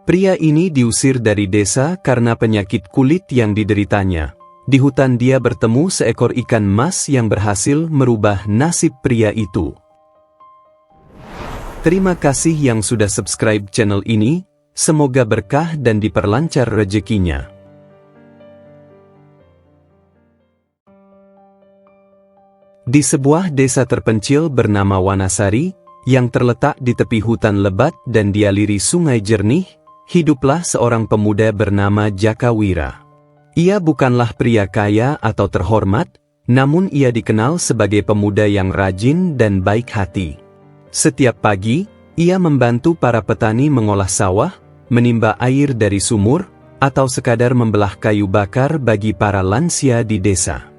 Pria ini diusir dari desa karena penyakit kulit yang dideritanya. Di hutan dia bertemu seekor ikan mas yang berhasil merubah nasib pria itu. Terima kasih yang sudah subscribe channel ini, semoga berkah dan diperlancar rezekinya. Di sebuah desa terpencil bernama Wanasari, yang terletak di tepi hutan lebat dan dialiri sungai jernih, hiduplah seorang pemuda bernama Jakawira. Ia bukanlah pria kaya atau terhormat, namun ia dikenal sebagai pemuda yang rajin dan baik hati. Setiap pagi, ia membantu para petani mengolah sawah, menimba air dari sumur, atau sekadar membelah kayu bakar bagi para lansia di desa.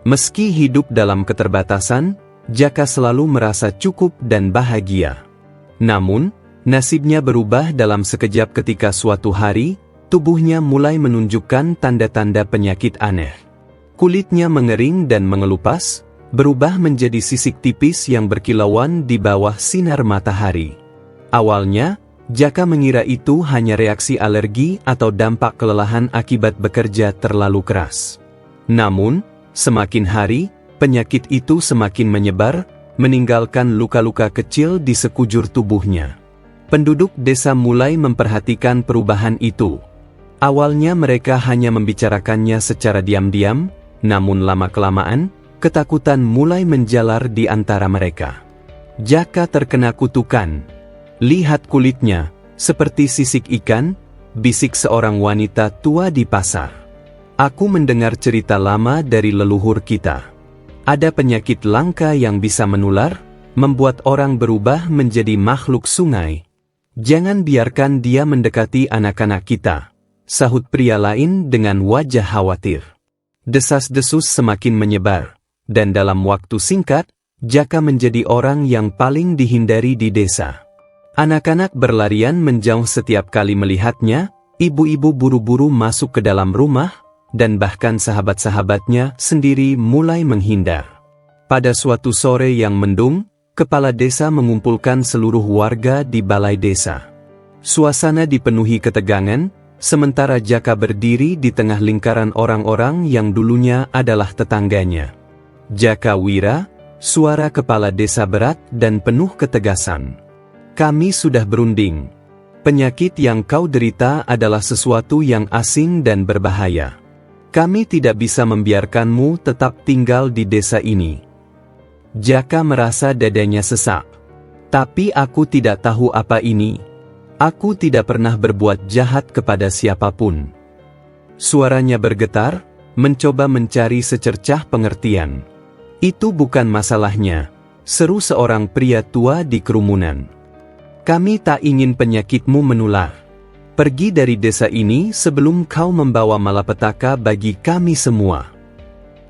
Meski hidup dalam keterbatasan, Jaka selalu merasa cukup dan bahagia. Namun, nasibnya berubah dalam sekejap ketika suatu hari, tubuhnya mulai menunjukkan tanda-tanda penyakit aneh. Kulitnya mengering dan mengelupas, berubah menjadi sisik tipis yang berkilauan di bawah sinar matahari. Awalnya, Jaka mengira itu hanya reaksi alergi atau dampak kelelahan akibat bekerja terlalu keras. Namun, semakin hari, penyakit itu semakin menyebar, meninggalkan luka-luka kecil di sekujur tubuhnya. Penduduk desa mulai memperhatikan perubahan itu. Awalnya mereka hanya membicarakannya secara diam-diam, namun lama-kelamaan, ketakutan mulai menjalar di antara mereka. Jaka terkena kutukan. Lihat kulitnya, seperti sisik ikan, bisik seorang wanita tua di pasar. Aku mendengar cerita lama dari leluhur kita. Ada penyakit langka yang bisa menular, membuat orang berubah menjadi makhluk sungai. Jangan biarkan dia mendekati anak-anak kita, sahut pria lain dengan wajah khawatir. Desas-desus semakin menyebar, dan dalam waktu singkat, Jaka menjadi orang yang paling dihindari di desa. Anak-anak berlarian menjauh setiap kali melihatnya, ibu-ibu buru-buru masuk ke dalam rumah, dan bahkan sahabat-sahabatnya sendiri mulai menghindar. Pada suatu sore yang mendung, kepala desa mengumpulkan seluruh warga di balai desa. Suasana dipenuhi ketegangan, sementara Jaka berdiri di tengah lingkaran orang-orang yang dulunya adalah tetangganya. Jakawira, suara kepala desa berat dan penuh ketegasan. Kami sudah berunding. Penyakit yang kau derita adalah sesuatu yang asing dan berbahaya. Kami tidak bisa membiarkanmu tetap tinggal di desa ini. Jaka merasa dadanya sesak. Tapi aku tidak tahu apa ini. Aku tidak pernah berbuat jahat kepada siapapun. Suaranya bergetar, mencoba mencari secercah pengertian. Itu bukan masalahnya, seru seorang pria tua di kerumunan. Kami tak ingin penyakitmu menular. Pergi dari desa ini sebelum kau membawa malapetaka bagi kami semua.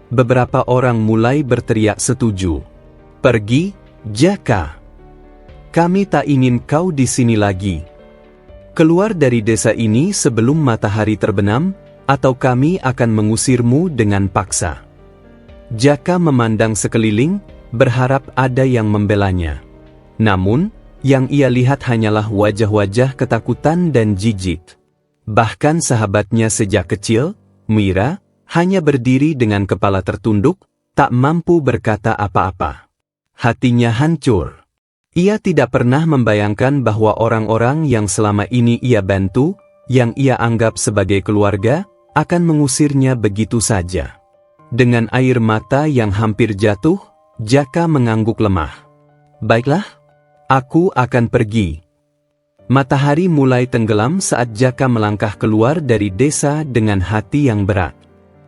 Beberapa orang mulai berteriak setuju. Pergi, Jaka. Kami tak ingin kau di sini lagi. Keluar dari desa ini sebelum matahari terbenam, atau kami akan mengusirmu dengan paksa. Jaka memandang sekeliling, berharap ada yang membelanya. Namun, yang ia lihat hanyalah wajah-wajah ketakutan dan jijik. Bahkan sahabatnya sejak kecil, Mira, hanya berdiri dengan kepala tertunduk, tak mampu berkata apa-apa. Hatinya hancur. Ia tidak pernah membayangkan bahwa orang-orang yang selama ini ia bantu, yang ia anggap sebagai keluarga, akan mengusirnya begitu saja. Dengan air mata yang hampir jatuh, Jaka mengangguk lemah. Baiklah. Aku akan pergi. Matahari mulai tenggelam saat Jaka melangkah keluar dari desa dengan hati yang berat.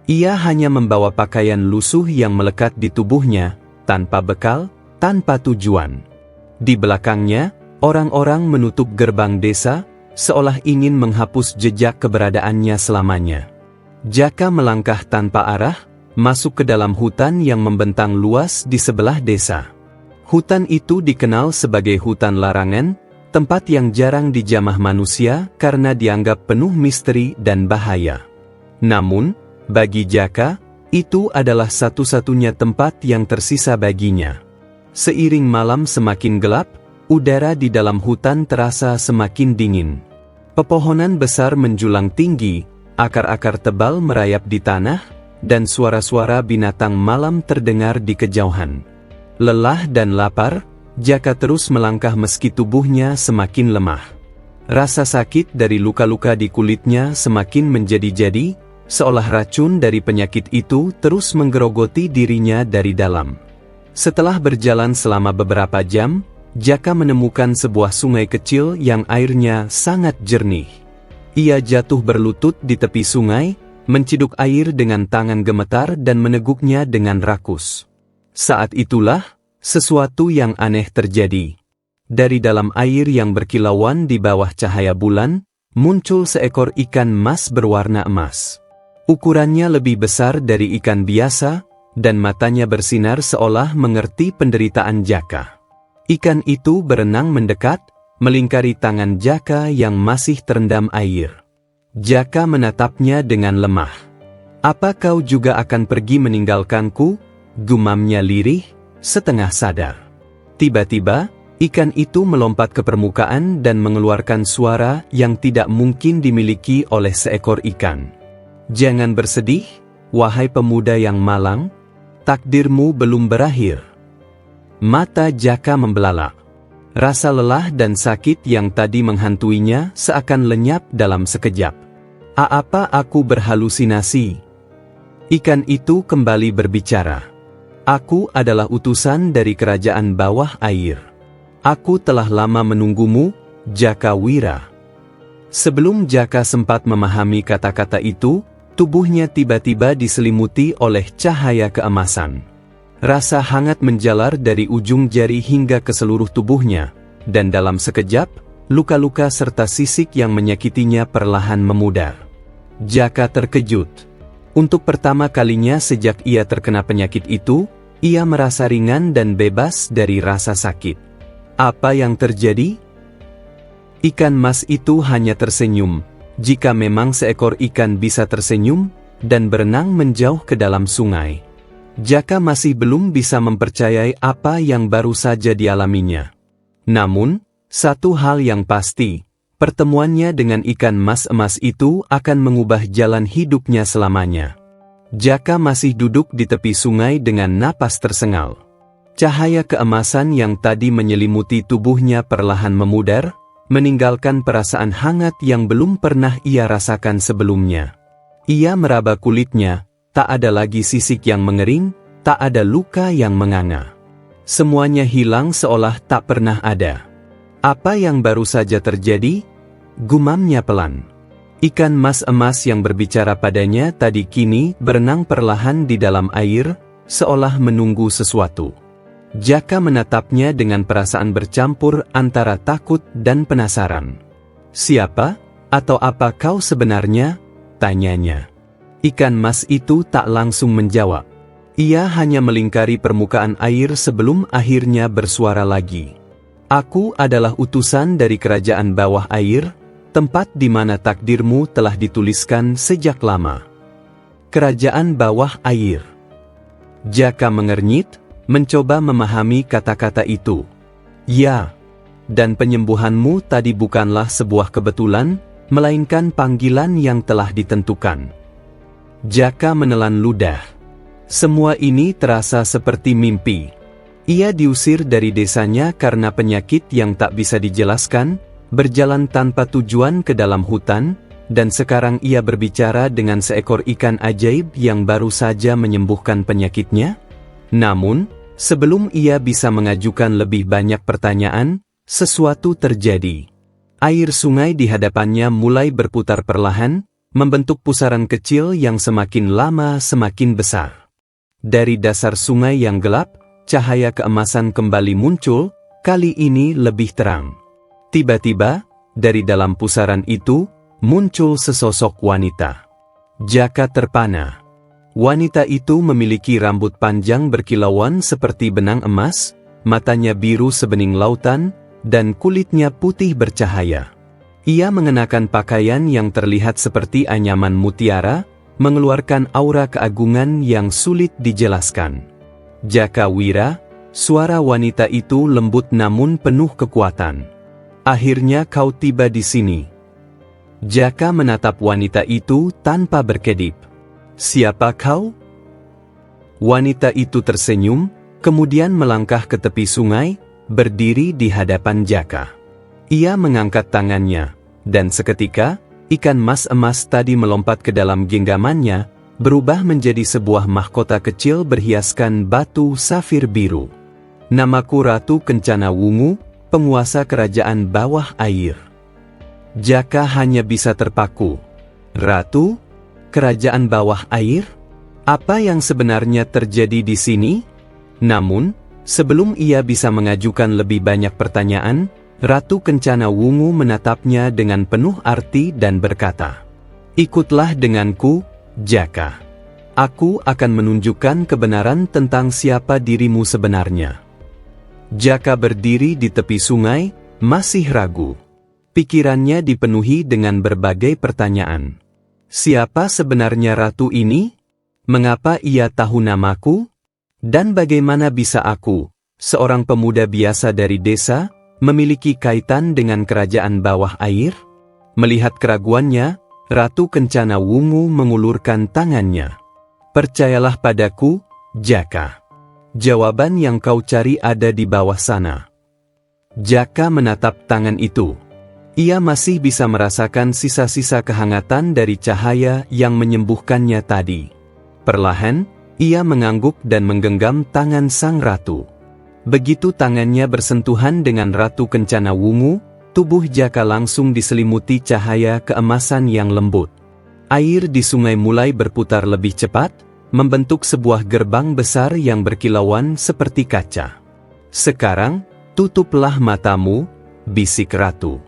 Ia hanya membawa pakaian lusuh yang melekat di tubuhnya, tanpa bekal, tanpa tujuan. Di belakangnya, orang-orang menutup gerbang desa, seolah ingin menghapus jejak keberadaannya selamanya. Jaka melangkah tanpa arah, masuk ke dalam hutan yang membentang luas di sebelah desa. Hutan itu dikenal sebagai hutan larangan, tempat yang jarang dijamah manusia karena dianggap penuh misteri dan bahaya. Namun, bagi Jaka, itu adalah satu-satunya tempat yang tersisa baginya. Seiring malam semakin gelap, udara di dalam hutan terasa semakin dingin. Pepohonan besar menjulang tinggi, akar-akar tebal merayap di tanah, dan suara-suara binatang malam terdengar di kejauhan. Lelah dan lapar, Jaka terus melangkah meski tubuhnya semakin lemah. Rasa sakit dari luka-luka di kulitnya semakin menjadi-jadi, seolah racun dari penyakit itu terus menggerogoti dirinya dari dalam. Setelah berjalan selama beberapa jam, Jaka menemukan sebuah sungai kecil yang airnya sangat jernih. Ia jatuh berlutut di tepi sungai, menciduk air dengan tangan gemetar dan meneguknya dengan rakus. Saat itulah, sesuatu yang aneh terjadi. Dari dalam air yang berkilauan di bawah cahaya bulan, muncul seekor ikan mas berwarna emas. Ukurannya lebih besar dari ikan biasa, dan matanya bersinar seolah mengerti penderitaan Jaka. Ikan itu berenang mendekat, melingkari tangan Jaka yang masih terendam air. Jaka menatapnya dengan lemah. "Apa kau juga akan pergi meninggalkanku?" gumamnya lirih, setengah sadar. Tiba-tiba, ikan itu melompat ke permukaan dan mengeluarkan suara yang tidak mungkin dimiliki oleh seekor ikan. "Jangan bersedih, wahai pemuda yang malang, takdirmu belum berakhir." Mata Jaka membelalak. Rasa lelah dan sakit yang tadi menghantuinya seakan lenyap dalam sekejap. "Apa aku berhalusinasi?" Ikan itu kembali berbicara. "Aku adalah utusan dari kerajaan bawah air. Aku telah lama menunggumu, Jaka Wira." Sebelum Jaka sempat memahami kata-kata itu, tubuhnya tiba-tiba diselimuti oleh cahaya keemasan. Rasa hangat menjalar dari ujung jari hingga ke seluruh tubuhnya, dan dalam sekejap, luka-luka serta sisik yang menyakitinya perlahan memudar. Jaka terkejut. Untuk pertama kalinya sejak ia terkena penyakit itu, ia merasa ringan dan bebas dari rasa sakit. Apa yang terjadi? Ikan mas itu hanya tersenyum, jika memang seekor ikan bisa tersenyum, dan berenang menjauh ke dalam sungai. Jaka masih belum bisa mempercayai apa yang baru saja dialaminya. Namun, satu hal yang pasti, pertemuannya dengan ikan mas emas itu akan mengubah jalan hidupnya selamanya. Jaka masih duduk di tepi sungai dengan napas tersengal. Cahaya keemasan yang tadi menyelimuti tubuhnya perlahan memudar, meninggalkan perasaan hangat yang belum pernah ia rasakan sebelumnya. Ia meraba kulitnya. Tak ada lagi sisik yang mengering, tak ada luka yang menganga. Semuanya hilang seolah tak pernah ada. "Apa yang baru saja terjadi?" gumamnya pelan. Ikan mas emas yang berbicara padanya tadi kini berenang perlahan di dalam air, seolah menunggu sesuatu. Jaka menatapnya dengan perasaan bercampur antara takut dan penasaran. "Siapa atau apa kau sebenarnya?" tanyanya. Ikan mas itu tak langsung menjawab. Ia hanya melingkari permukaan air sebelum akhirnya bersuara lagi. "Aku adalah utusan dari kerajaan bawah air, tempat di mana takdirmu telah dituliskan sejak lama." Kerajaan bawah air. Jaka mengernyit, mencoba memahami kata-kata itu. "Ya, dan penyembuhanmu tadi bukanlah sebuah kebetulan, melainkan panggilan yang telah ditentukan." Jaka menelan ludah. Semua ini terasa seperti mimpi. Ia diusir dari desanya karena penyakit yang tak bisa dijelaskan, berjalan tanpa tujuan ke dalam hutan, dan sekarang ia berbicara dengan seekor ikan ajaib yang baru saja menyembuhkan penyakitnya. Namun, sebelum ia bisa mengajukan lebih banyak pertanyaan, sesuatu terjadi. Air sungai di hadapannya mulai berputar perlahan, membentuk pusaran kecil yang semakin lama semakin besar. Dari dasar sungai yang gelap, cahaya keemasan kembali muncul, kali ini lebih terang. Tiba-tiba, dari dalam pusaran itu, muncul sesosok wanita. Jaka terpana. Wanita itu memiliki rambut panjang berkilauan seperti benang emas, matanya biru sebening lautan, dan kulitnya putih bercahaya. Ia mengenakan pakaian yang terlihat seperti anyaman mutiara, mengeluarkan aura keagungan yang sulit dijelaskan. "Jaka Wira," suara wanita itu lembut namun penuh kekuatan. "Akhirnya kau tiba di sini. Jaka menatap wanita itu tanpa berkedip. "Siapa kau?" Wanita itu tersenyum, kemudian melangkah ke tepi sungai, berdiri di hadapan Jaka. Ia mengangkat tangannya, dan seketika, ikan mas emas tadi melompat ke dalam genggamannya, berubah menjadi sebuah mahkota kecil berhiaskan batu safir biru. "Namaku Ratu Kencana Wungu, penguasa kerajaan bawah air." Jaka hanya bisa terpaku. "Ratu? Kerajaan bawah air? Apa yang sebenarnya terjadi di sini?" Namun, sebelum ia bisa mengajukan lebih banyak pertanyaan, Ratu Kencana Wungu menatapnya dengan penuh arti dan berkata, "Ikutlah denganku, Jaka. Aku akan menunjukkan kebenaran tentang siapa dirimu sebenarnya." Jaka berdiri di tepi sungai, masih ragu. Pikirannya dipenuhi dengan berbagai pertanyaan. Siapa sebenarnya ratu ini? Mengapa ia tahu namaku? Dan bagaimana bisa aku, seorang pemuda biasa dari desa, memiliki kaitan dengan kerajaan bawah air? Melihat keraguannya, Ratu Kencana Wungu mengulurkan tangannya. "Percayalah padaku, Jaka. Jawaban yang kau cari ada di bawah sana." Jaka menatap tangan itu. Ia masih bisa merasakan sisa-sisa kehangatan dari cahaya yang menyembuhkannya tadi. Perlahan, ia mengangguk dan menggenggam tangan sang ratu. Begitu tangannya bersentuhan dengan Ratu Kencana Wungu, tubuh Jaka langsung diselimuti cahaya keemasan yang lembut. Air di sungai mulai berputar lebih cepat, membentuk sebuah gerbang besar yang berkilauan seperti kaca. "Sekarang, tutuplah matamu," bisik ratu.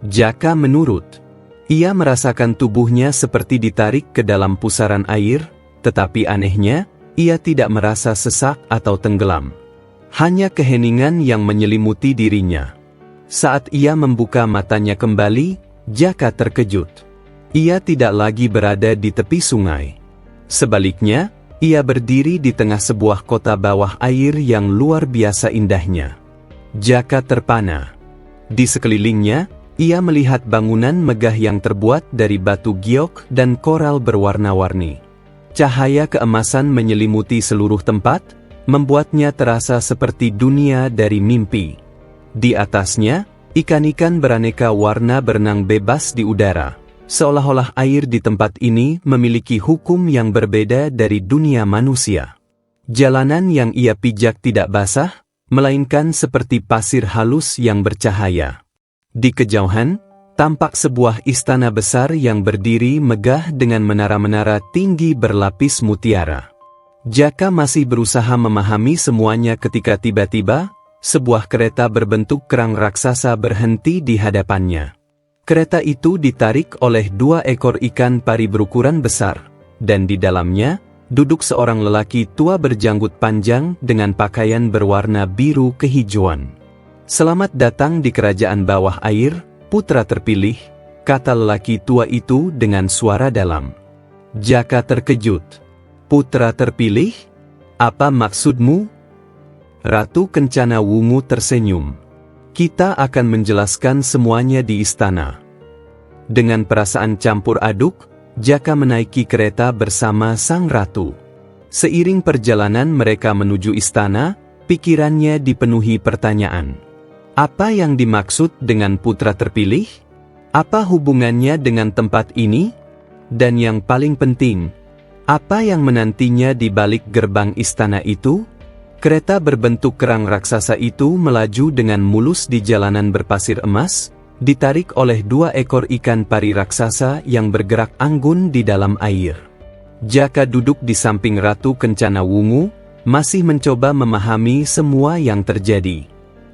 Jaka menurut. Ia merasakan tubuhnya seperti ditarik ke dalam pusaran air, tetapi anehnya, ia tidak merasa sesak atau tenggelam. Hanya keheningan yang menyelimuti dirinya. Saat ia membuka matanya kembali, Jaka terkejut. Ia tidak lagi berada di tepi sungai. Sebaliknya, ia berdiri di tengah sebuah kota bawah air yang luar biasa indahnya. Jaka terpana. Di sekelilingnya, ia melihat bangunan megah yang terbuat dari batu giok dan koral berwarna-warni. Cahaya keemasan menyelimuti seluruh tempat, membuatnya terasa seperti dunia dari mimpi. Di atasnya, ikan-ikan beraneka warna berenang bebas di udara, seolah-olah air di tempat ini memiliki hukum yang berbeda dari dunia manusia. Jalanan yang ia pijak tidak basah, melainkan seperti pasir halus yang bercahaya. Di kejauhan, tampak sebuah istana besar yang berdiri megah dengan menara-menara tinggi berlapis mutiara. Jaka masih berusaha memahami semuanya ketika tiba-tiba, sebuah kereta berbentuk kerang raksasa berhenti di hadapannya. Kereta itu ditarik oleh 2 ekor ikan pari berukuran besar, dan di dalamnya, duduk seorang lelaki tua berjanggut panjang dengan pakaian berwarna biru kehijauan. "Selamat datang di kerajaan bawah air, putra terpilih," kata lelaki tua itu dengan suara dalam. Jaka terkejut. "Putra terpilih? Apa maksudmu?" Ratu Kencana Wungu tersenyum. "Kita akan menjelaskan semuanya di istana." Dengan perasaan campur aduk, Jaka menaiki kereta bersama sang ratu. Seiring perjalanan mereka menuju istana, pikirannya dipenuhi pertanyaan. Apa yang dimaksud dengan putra terpilih? Apa hubungannya dengan tempat ini? Dan yang paling penting, apa yang menantinya di balik gerbang istana itu? Kereta berbentuk kerang raksasa itu melaju dengan mulus di jalanan berpasir emas, ditarik oleh 2 ekor ikan pari raksasa yang bergerak anggun di dalam air. Jaka duduk di samping Ratu Kencana Wungu, masih mencoba memahami semua yang terjadi.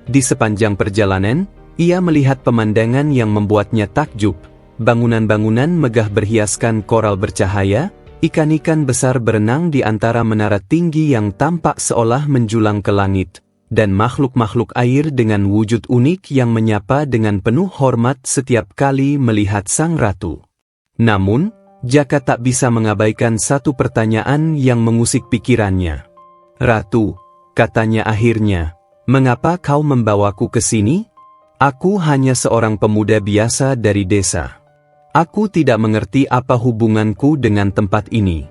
Di sepanjang perjalanan, ia melihat pemandangan yang membuatnya takjub, bangunan-bangunan megah berhiaskan koral bercahaya, ikan-ikan besar berenang di antara menara tinggi yang tampak seolah menjulang ke langit, dan makhluk-makhluk air dengan wujud unik yang menyapa dengan penuh hormat setiap kali melihat sang ratu. Namun, Jaka tak bisa mengabaikan satu pertanyaan yang mengusik pikirannya. "Ratu," katanya akhirnya, "mengapa kau membawaku ke sini? Aku hanya seorang pemuda biasa dari desa. Aku tidak mengerti apa hubunganku dengan tempat ini.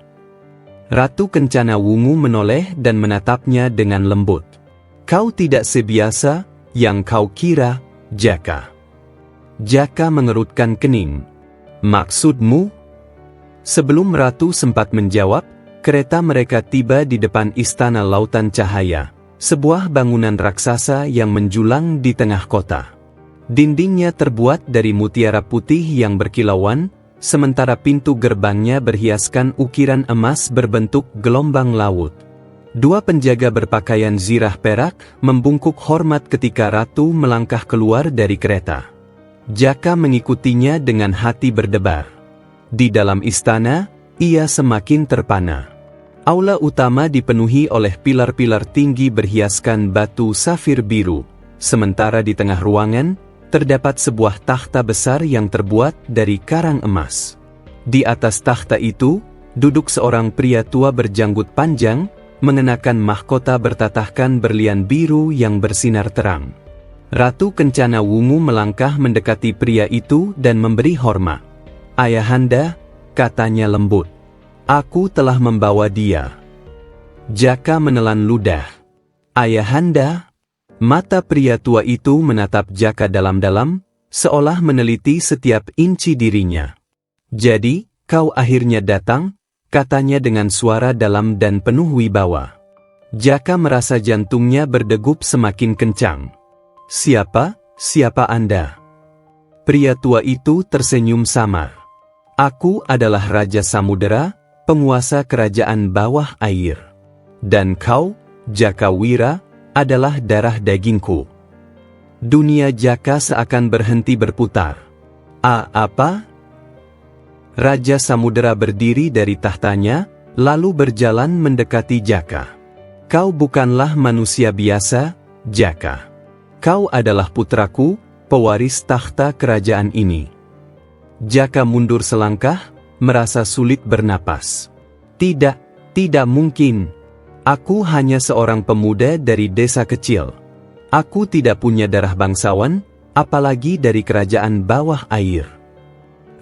Ratu Kencana Wungu menoleh dan menatapnya dengan lembut. Kau tidak sebiasa yang kau kira, Jaka. Jaka mengerutkan kening. Maksudmu? Sebelum Ratu sempat menjawab, kereta mereka tiba di depan Istana Lautan Cahaya, sebuah bangunan raksasa yang menjulang di tengah kota. Dindingnya terbuat dari mutiara putih yang berkilauan, sementara pintu gerbangnya berhiaskan ukiran emas berbentuk gelombang laut. Dua penjaga berpakaian zirah perak membungkuk hormat ketika Ratu melangkah keluar dari kereta. Jaka mengikutinya dengan hati berdebar. Di dalam istana, ia semakin terpana. Aula utama dipenuhi oleh pilar-pilar tinggi berhiaskan batu safir biru, sementara di tengah ruangan, terdapat sebuah takhta besar yang terbuat dari karang emas. Di atas takhta itu, duduk seorang pria tua berjanggut panjang, mengenakan mahkota bertatahkan berlian biru yang bersinar terang. Ratu Kencana Wungu melangkah mendekati pria itu dan memberi hormat. Ayahanda, katanya lembut. Aku telah membawa dia. Jaka menelan ludah. Ayahanda? Mata pria tua itu menatap Jaka dalam-dalam, seolah meneliti setiap inci dirinya. Jadi, kau akhirnya datang, katanya dengan suara dalam dan penuh wibawa. Jaka merasa jantungnya berdegup semakin kencang. Siapa Anda? Pria tua itu tersenyum samar. Aku adalah Raja Samudera, penguasa kerajaan bawah air. Dan kau, Jaka Wira, adalah darah dagingku. Dunia Jaka seakan berhenti berputar. Apa? Raja Samudera berdiri dari tahtanya, lalu berjalan mendekati Jaka. Kau bukanlah manusia biasa, Jaka. Kau adalah putraku, pewaris takhta kerajaan ini. Jaka mundur selangkah, merasa sulit bernapas. Tidak mungkin. Aku hanya seorang pemuda dari desa kecil. Aku tidak punya darah bangsawan, apalagi dari kerajaan bawah air.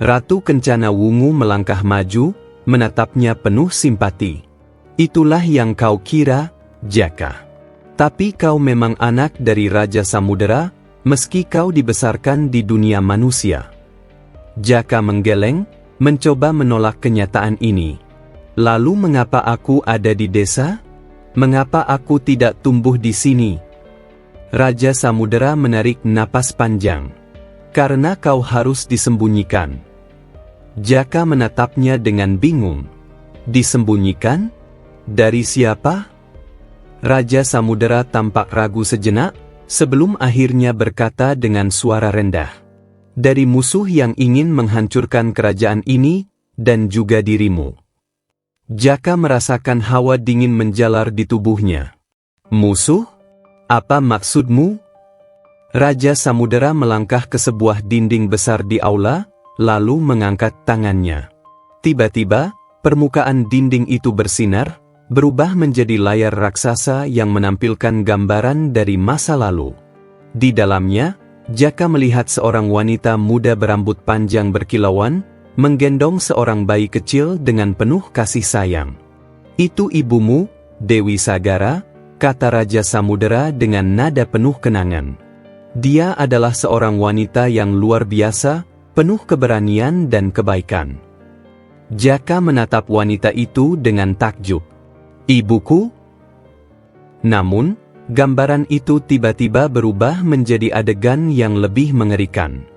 Ratu Kencana Wungu melangkah maju, menatapnya penuh simpati. Itulah yang kau kira, Jaka. Tapi kau memang anak dari Raja Samudera, meski kau dibesarkan di dunia manusia. Jaka menggeleng, mencoba menolak kenyataan ini. Lalu mengapa aku ada di desa? Mengapa aku tidak tumbuh di sini? Raja Samudera menarik napas panjang. Karena kau harus disembunyikan. Jaka menatapnya dengan bingung. Disembunyikan? Dari siapa? Raja Samudera tampak ragu sejenak, sebelum akhirnya berkata dengan suara rendah. Dari musuh yang ingin menghancurkan kerajaan ini, dan juga dirimu. Jaka merasakan hawa dingin menjalar di tubuhnya. Musuh? Apa maksudmu? Raja Samudera melangkah ke sebuah dinding besar di aula, lalu mengangkat tangannya. Tiba-tiba, permukaan dinding itu bersinar, berubah menjadi layar raksasa yang menampilkan gambaran dari masa lalu. Di dalamnya, Jaka melihat seorang wanita muda berambut panjang berkilauan, menggendong seorang bayi kecil dengan penuh kasih sayang. Itu ibumu, Dewi Sagara, kata Raja Samudera dengan nada penuh kenangan. Dia adalah seorang wanita yang luar biasa, penuh keberanian dan kebaikan. Jaka menatap wanita itu dengan takjub. Ibuku? Namun, gambaran itu tiba-tiba berubah menjadi adegan yang lebih mengerikan.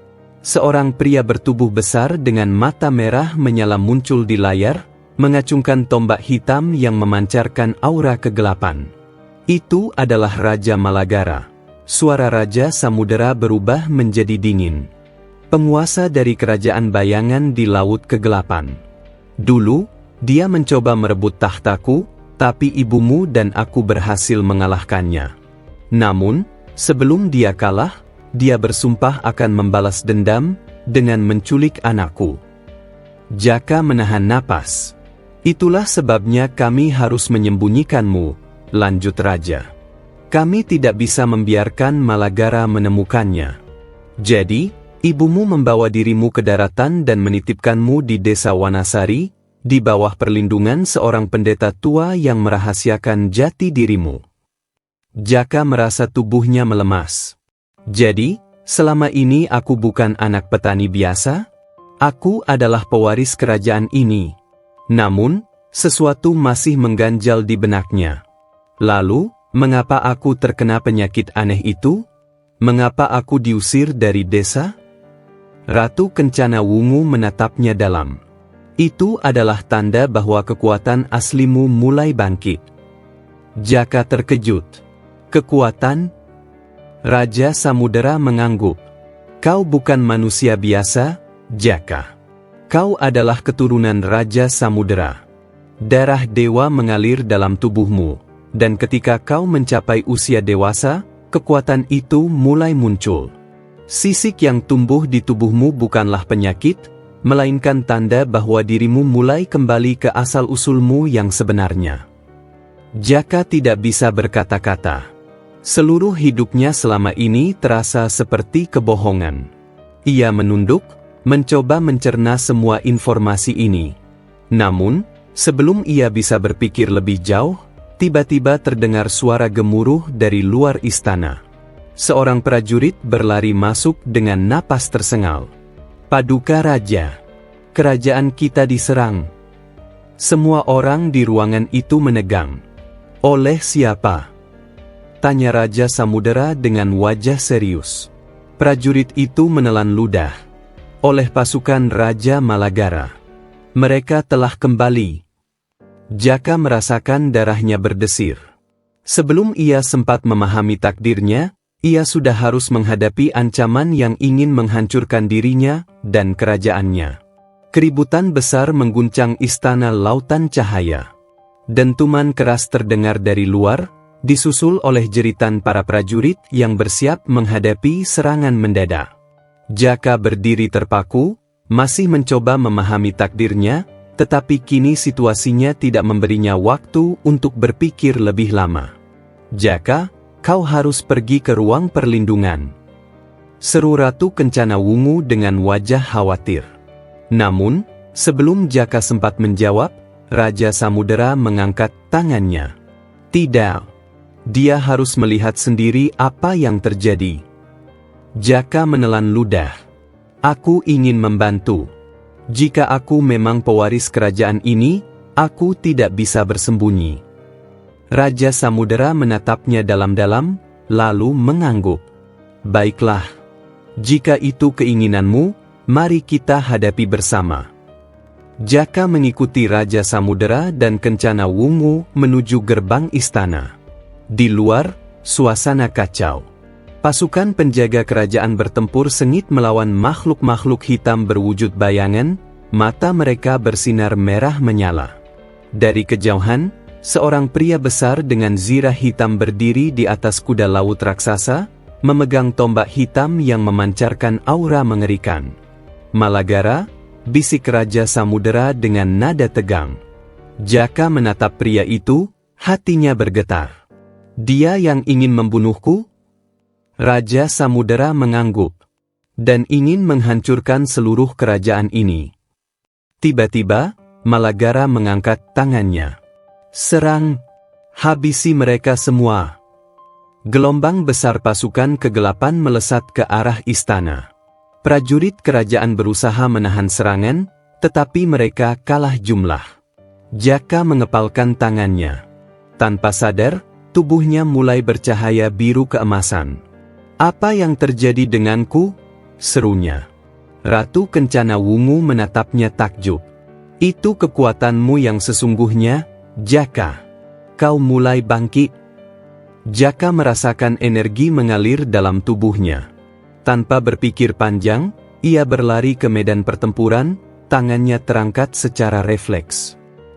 Seorang pria bertubuh besar dengan mata merah menyala muncul di layar, mengacungkan tombak hitam yang memancarkan aura kegelapan. Itu adalah Raja Malagara. Suara Raja Samudera berubah menjadi dingin. Penguasa dari kerajaan bayangan di laut kegelapan. Dulu, dia mencoba merebut tahtaku, tapi ibumu dan aku berhasil mengalahkannya. Namun, sebelum dia kalah, dia bersumpah akan membalas dendam dengan menculik anakku. Jaka menahan napas. Itulah sebabnya kami harus menyembunyikanmu, lanjut Raja. Kami tidak bisa membiarkan Malagara menemukannya. Jadi, Ibumu membawa dirimu ke daratan dan menitipkanmu di desa Wanasari, di bawah perlindungan seorang pendeta tua yang merahasiakan jati dirimu. Jaka merasa tubuhnya melemas. Jadi, selama ini aku bukan anak petani biasa? Aku adalah pewaris kerajaan ini. Namun, sesuatu masih mengganjal di benaknya. Lalu, mengapa aku terkena penyakit aneh itu? Mengapa aku diusir dari desa? Ratu Kencana Wungu menatapnya dalam. Itu adalah tanda bahwa kekuatan aslimu mulai bangkit. Jaka terkejut. Kekuatan? Raja Samudera mengangguk. Kau bukan manusia biasa, Jaka. Kau adalah keturunan Raja Samudera. Darah dewa mengalir dalam tubuhmu, dan ketika kau mencapai usia dewasa, kekuatan itu mulai muncul. Sisik yang tumbuh di tubuhmu bukanlah penyakit, melainkan tanda bahwa dirimu mulai kembali ke asal-usulmu yang sebenarnya. Jaka tidak bisa berkata-kata. Seluruh hidupnya selama ini terasa seperti kebohongan. Ia menunduk, mencoba mencerna semua informasi ini. Namun, sebelum ia bisa berpikir lebih jauh, tiba-tiba terdengar suara gemuruh dari luar istana. Seorang prajurit berlari masuk dengan napas tersengal. Paduka Raja, kerajaan kita diserang. Semua orang di ruangan itu menegang. Oleh siapa? Tanya Raja Samudera dengan wajah serius. Prajurit itu menelan ludah. Oleh pasukan Raja Malagara. Mereka telah kembali. Jaka merasakan darahnya berdesir. Sebelum ia sempat memahami takdirnya, ia sudah harus menghadapi ancaman yang ingin menghancurkan dirinya dan kerajaannya. Keributan besar mengguncang istana lautan cahaya. Dentuman keras terdengar dari luar, disusul oleh jeritan para prajurit yang bersiap menghadapi serangan mendadak. Jaka berdiri terpaku, masih mencoba memahami takdirnya, tetapi kini situasinya tidak memberinya waktu untuk berpikir lebih lama. Jaka, kau harus pergi ke ruang perlindungan. Seru Ratu Kencana Wungu dengan wajah khawatir. Namun, sebelum Jaka sempat menjawab, Raja Samudera mengangkat tangannya. Tidak. Dia harus melihat sendiri apa yang terjadi. Jaka menelan ludah. Aku ingin membantu. Jika aku memang pewaris kerajaan ini, aku tidak bisa bersembunyi. Raja Samudera menatapnya dalam-dalam, lalu mengangguk. Baiklah. Jika itu keinginanmu, mari kita hadapi bersama. Jaka mengikuti Raja Samudera dan Kencana Wungu menuju gerbang istana. Di luar, suasana kacau. Pasukan penjaga kerajaan bertempur sengit melawan makhluk-makhluk hitam berwujud bayangan, mata mereka bersinar merah menyala. Dari kejauhan, seorang pria besar dengan zirah hitam berdiri di atas kuda laut raksasa, memegang tombak hitam yang memancarkan aura mengerikan. Malagara, bisik Raja Samudera dengan nada tegang. Jaka menatap pria itu, hatinya bergetar. Dia yang ingin membunuhku? Raja Samudera mengangguk. Dan ingin menghancurkan seluruh kerajaan ini. Tiba-tiba, Malagara mengangkat tangannya. Serang! Habisi mereka semua! Gelombang besar pasukan kegelapan melesat ke arah istana. Prajurit kerajaan berusaha menahan serangan, tetapi mereka kalah jumlah. Jaka mengepalkan tangannya. Tanpa sadar, tubuhnya mulai bercahaya biru keemasan. Apa yang terjadi denganku? Serunya. Ratu Kencana Wungu menatapnya takjub. Itu kekuatanmu yang sesungguhnya, Jaka. Kau mulai bangkit. Jaka merasakan energi mengalir dalam tubuhnya. Tanpa berpikir panjang, ia berlari ke medan pertempuran, tangannya terangkat secara refleks.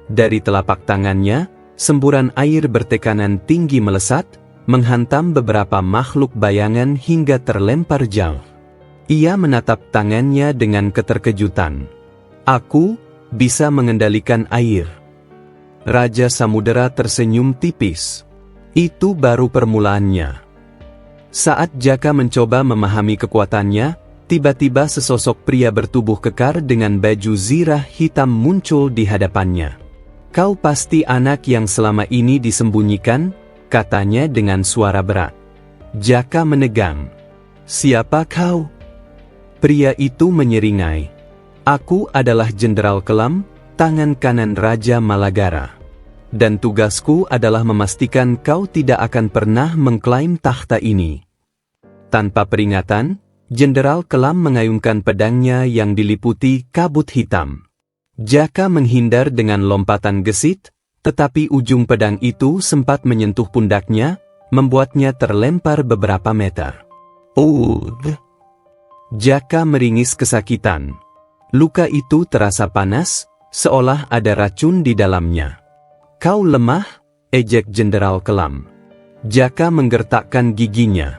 Dari telapak tangannya, semburan air bertekanan tinggi melesat, menghantam beberapa makhluk bayangan hingga terlempar jauh. Ia menatap tangannya dengan keterkejutan. Aku bisa mengendalikan air. Raja Samudera tersenyum tipis. Itu baru permulaannya. Saat Jaka mencoba memahami kekuatannya, Tiba-tiba sesosok pria bertubuh kekar dengan baju zirah hitam muncul di hadapannya. "Kau pasti anak yang selama ini disembunyikan," katanya dengan suara berat. Jaka menegang. "Siapa kau?" Pria itu menyeringai. "Aku adalah Jenderal Kelam, tangan kanan Raja Malagara. Dan tugasku adalah memastikan kau tidak akan pernah mengklaim takhta ini." Tanpa peringatan, Jenderal Kelam mengayunkan pedangnya yang diliputi kabut hitam. Jaka menghindar dengan lompatan gesit, tetapi ujung pedang itu sempat menyentuh pundaknya, membuatnya terlempar beberapa meter. Jaka meringis kesakitan. Luka itu terasa panas, seolah ada racun di dalamnya. "Kau lemah," ejek Jenderal Kelam. Jaka menggertakkan giginya.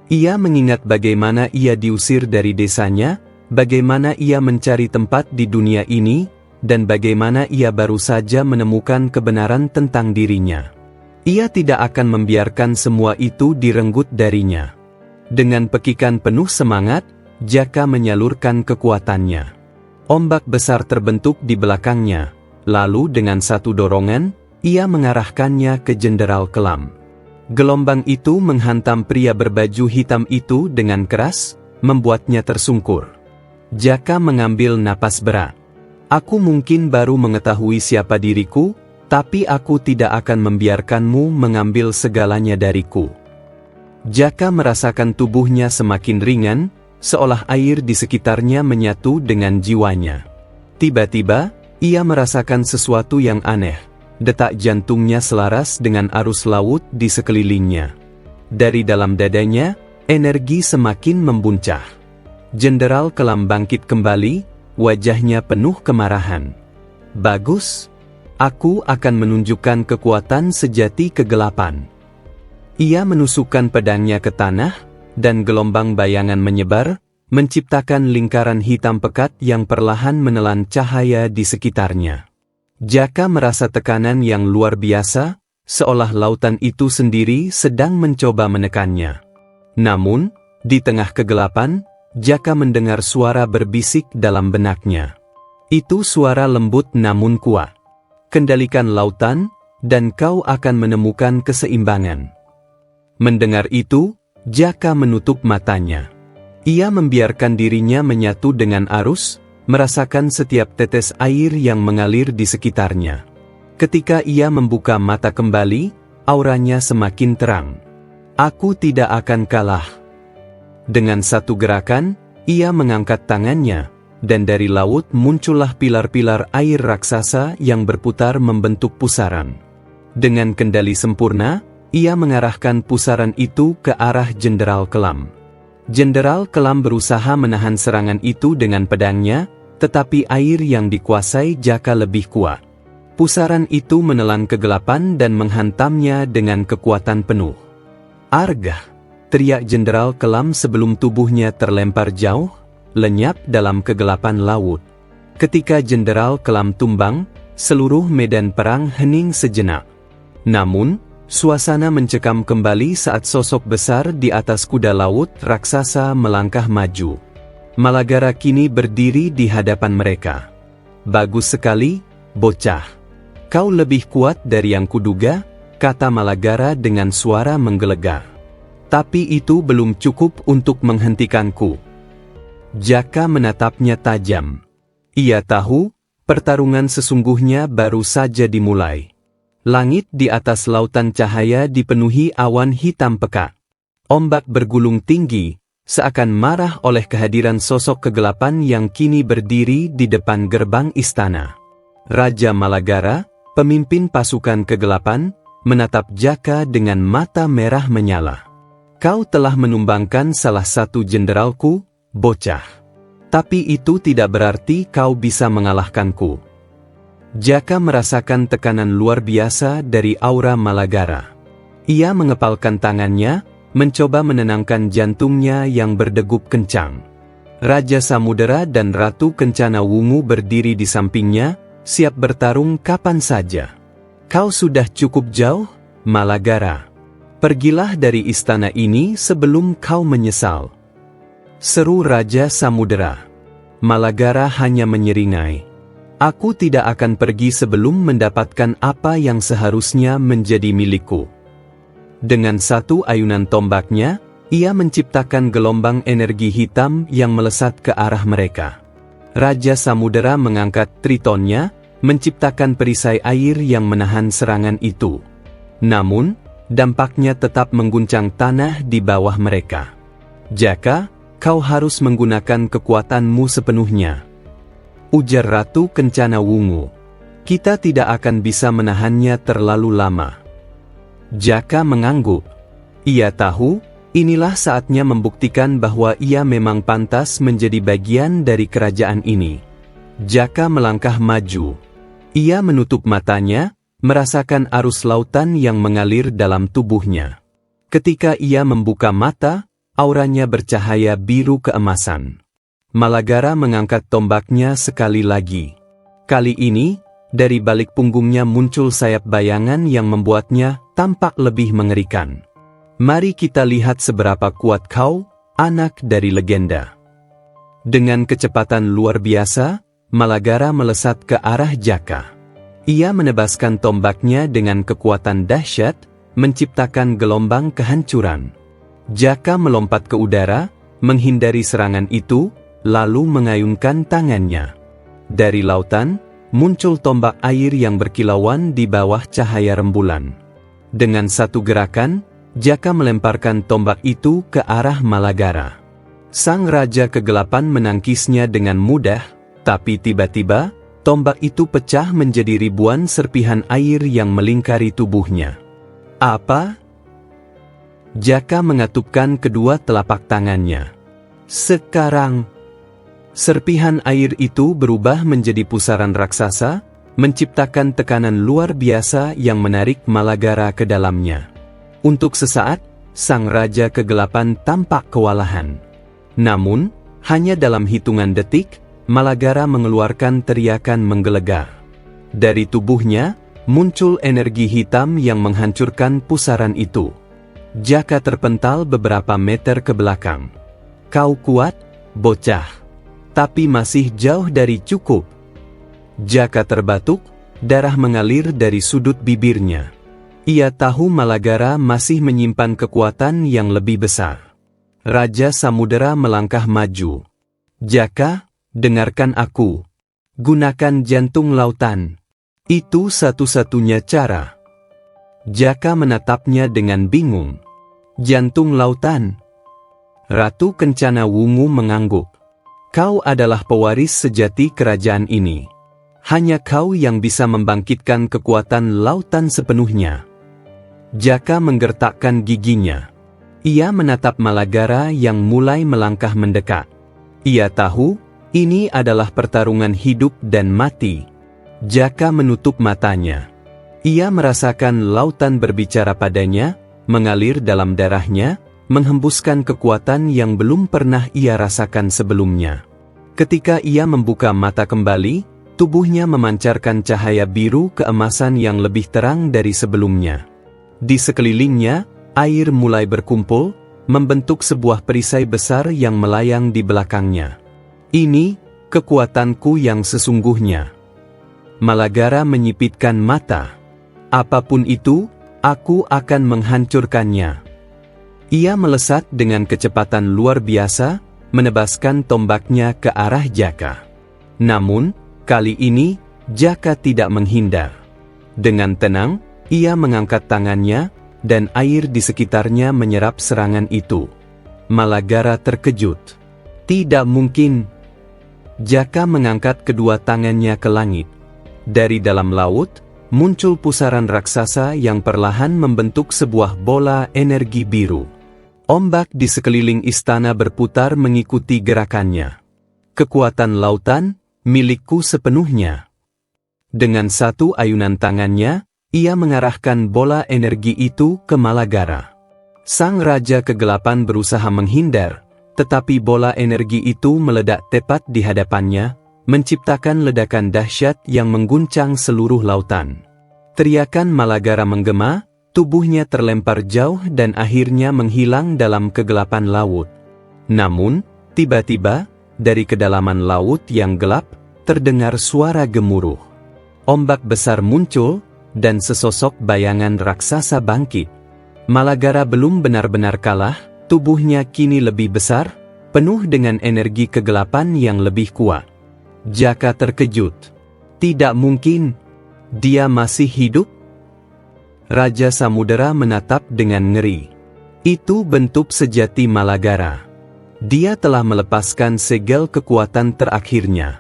Ia mengingat bagaimana ia diusir dari desanya, bagaimana ia mencari tempat di dunia ini, dan bagaimana ia baru saja menemukan kebenaran tentang dirinya. Ia tidak akan membiarkan semua itu direnggut darinya. Dengan pekikan penuh semangat, Jaka menyalurkan kekuatannya. Ombak besar terbentuk di belakangnya, lalu dengan satu dorongan, ia mengarahkannya ke Jenderal Kelam. Gelombang itu menghantam pria berbaju hitam itu dengan keras, membuatnya tersungkur. Jaka mengambil napas berat. "Aku mungkin baru mengetahui siapa diriku, tapi aku tidak akan membiarkanmu mengambil segalanya dariku." Jaka merasakan tubuhnya semakin ringan, seolah air di sekitarnya menyatu dengan jiwanya. Tiba-tiba, ia merasakan sesuatu yang aneh. Detak jantungnya selaras dengan arus laut di sekelilingnya. Dari dalam dadanya, energi semakin membuncah. Jenderal Kelam bangkit kembali, wajahnya penuh kemarahan. "Bagus. Aku akan menunjukkan kekuatan sejati kegelapan." Ia menusukkan pedangnya ke tanah, dan gelombang bayangan menyebar, menciptakan lingkaran hitam pekat yang perlahan menelan cahaya di sekitarnya. Jaka merasa tekanan yang luar biasa, seolah lautan itu sendiri sedang mencoba menekannya. Namun, di tengah kegelapan, Jaka mendengar suara berbisik dalam benaknya. Itu suara lembut namun kuat. "Kendalikan lautan, dan kau akan menemukan keseimbangan." Mendengar itu, Jaka menutup matanya. Ia membiarkan dirinya menyatu dengan arus, merasakan setiap tetes air yang mengalir di sekitarnya. Ketika ia membuka mata kembali, auranya semakin terang. "Aku tidak akan kalah." Dengan satu gerakan, ia mengangkat tangannya, dan dari laut muncullah pilar-pilar air raksasa yang berputar membentuk pusaran. Dengan kendali sempurna, ia mengarahkan pusaran itu ke arah Jenderal Kelam. Jenderal Kelam berusaha menahan serangan itu dengan pedangnya, tetapi air yang dikuasai Jaka lebih kuat. Pusaran itu menelan kegelapan dan menghantamnya dengan kekuatan penuh. "Argah!" teriak Jenderal Kelam sebelum tubuhnya terlempar jauh, lenyap dalam kegelapan laut. Ketika Jenderal Kelam tumbang, seluruh medan perang hening sejenak. Namun, suasana mencekam kembali saat sosok besar di atas kuda laut raksasa melangkah maju. Malagara kini berdiri di hadapan mereka. "Bagus sekali, bocah. Kau lebih kuat dari yang kuduga," kata Malagara dengan suara menggelegar. "Tapi itu belum cukup untuk menghentikanku." Jaka menatapnya tajam. Ia tahu, pertarungan sesungguhnya baru saja dimulai. Langit di atas lautan cahaya dipenuhi awan hitam pekat. Ombak bergulung tinggi, seakan marah oleh kehadiran sosok kegelapan yang kini berdiri di depan gerbang istana. Raja Malagara, pemimpin pasukan kegelapan, menatap Jaka dengan mata merah menyala. "Kau telah menumbangkan salah satu jenderalku, bocah. Tapi itu tidak berarti kau bisa mengalahkanku." Jaka merasakan tekanan luar biasa dari aura Malagara. Ia mengepalkan tangannya, mencoba menenangkan jantungnya yang berdegup kencang. Raja Samudera dan Ratu Kencana Wungu berdiri di sampingnya, siap bertarung kapan saja. "Kau sudah cukup jauh, Malagara. Pergilah dari istana ini sebelum kau menyesal." Seru Raja Samudera. Malagara hanya menyeringai. Aku tidak akan pergi sebelum mendapatkan apa yang seharusnya menjadi milikku. Dengan satu ayunan tombaknya, ia menciptakan gelombang energi hitam yang melesat ke arah mereka. Raja Samudera mengangkat tritonnya, menciptakan perisai air yang menahan serangan itu. Namun, dampaknya tetap mengguncang tanah di bawah mereka. Jaka, kau harus menggunakan kekuatanmu sepenuhnya, ujar Ratu Kencana Wungu. Kita tidak akan bisa menahannya terlalu lama. Jaka mengangguk. Ia tahu, inilah saatnya membuktikan bahwa ia memang pantas menjadi bagian dari kerajaan ini. Jaka melangkah maju. Ia menutup matanya, merasakan arus lautan yang mengalir dalam tubuhnya. Ketika ia membuka mata, auranya bercahaya biru keemasan. Malagara mengangkat tombaknya sekali lagi. Kali ini, dari balik punggungnya muncul sayap bayangan yang membuatnya tampak lebih mengerikan. Mari kita lihat seberapa kuat kau, anak dari legenda. Dengan kecepatan luar biasa, Malagara melesat ke arah Jaka. Ia menebaskan tombaknya dengan kekuatan dahsyat, menciptakan gelombang kehancuran. Jaka melompat ke udara, menghindari serangan itu, lalu mengayunkan tangannya. Dari lautan, muncul tombak air yang berkilauan di bawah cahaya rembulan. Dengan satu gerakan, Jaka melemparkan tombak itu ke arah Malagara. Sang Raja Kegelapan menangkisnya dengan mudah, tapi tiba-tiba, tombak itu pecah menjadi ribuan serpihan air yang melingkari tubuhnya. Apa? Jaka mengatupkan kedua telapak tangannya. Sekarang, serpihan air itu berubah menjadi pusaran raksasa, menciptakan tekanan luar biasa yang menarik Malagara ke dalamnya. Untuk sesaat, Sang Raja Kegelapan tampak kewalahan. Namun, hanya dalam hitungan detik, Malagara mengeluarkan teriakan menggelegar. Dari tubuhnya, muncul energi hitam yang menghancurkan pusaran itu. Jaka terpental beberapa meter ke belakang. Kau kuat, bocah. Tapi masih jauh dari cukup. Jaka terbatuk, darah mengalir dari sudut bibirnya. Ia tahu Malagara masih menyimpan kekuatan yang lebih besar. Raja Samudera melangkah maju. Jaka, dengarkan aku. Gunakan jantung lautan. Itu satu-satunya cara. Jaka menatapnya dengan bingung. Jantung lautan. Ratu Kencana Wungu mengangguk. Kau adalah pewaris sejati kerajaan ini. Hanya kau yang bisa membangkitkan kekuatan lautan sepenuhnya. Jaka menggertakkan giginya. Ia menatap Malagara yang mulai melangkah mendekat. Ia tahu, ini adalah pertarungan hidup dan mati. Jaka menutup matanya. Ia merasakan lautan berbicara padanya, mengalir dalam darahnya, menghembuskan kekuatan yang belum pernah ia rasakan sebelumnya. Ketika ia membuka mata kembali, tubuhnya memancarkan cahaya biru keemasan yang lebih terang dari sebelumnya. Di sekelilingnya, air mulai berkumpul, membentuk sebuah perisai besar yang melayang di belakangnya. Ini, kekuatanku yang sesungguhnya. Malagara menyipitkan mata. Apapun itu, aku akan menghancurkannya. Ia melesat dengan kecepatan luar biasa, menebaskan tombaknya ke arah Jaka. Namun, kali ini, Jaka tidak menghindar. Dengan tenang, ia mengangkat tangannya, dan air di sekitarnya menyerap serangan itu. Malagara terkejut. Tidak mungkin. Jaka mengangkat kedua tangannya ke langit. Dari dalam laut, muncul pusaran raksasa yang perlahan membentuk sebuah bola energi biru. Ombak di sekeliling istana berputar mengikuti gerakannya. Kekuatan lautan, milikku sepenuhnya. Dengan satu ayunan tangannya, ia mengarahkan bola energi itu ke Malagara. Sang Raja Kegelapan berusaha menghindar, tetapi bola energi itu meledak tepat di hadapannya, menciptakan ledakan dahsyat yang mengguncang seluruh lautan. Teriakan Malagara menggema, tubuhnya terlempar jauh dan akhirnya menghilang dalam kegelapan laut. Namun, Tiba-tiba, dari kedalaman laut yang gelap, terdengar suara gemuruh. Ombak besar muncul, dan sesosok bayangan raksasa bangkit. Malagara belum benar-benar kalah, tubuhnya kini lebih besar, penuh dengan energi kegelapan yang lebih kuat. Jaka terkejut. Tidak mungkin. Dia masih hidup? Raja Samudera menatap dengan ngeri. Itu bentuk sejati Malagara. Dia telah melepaskan segel kekuatan terakhirnya.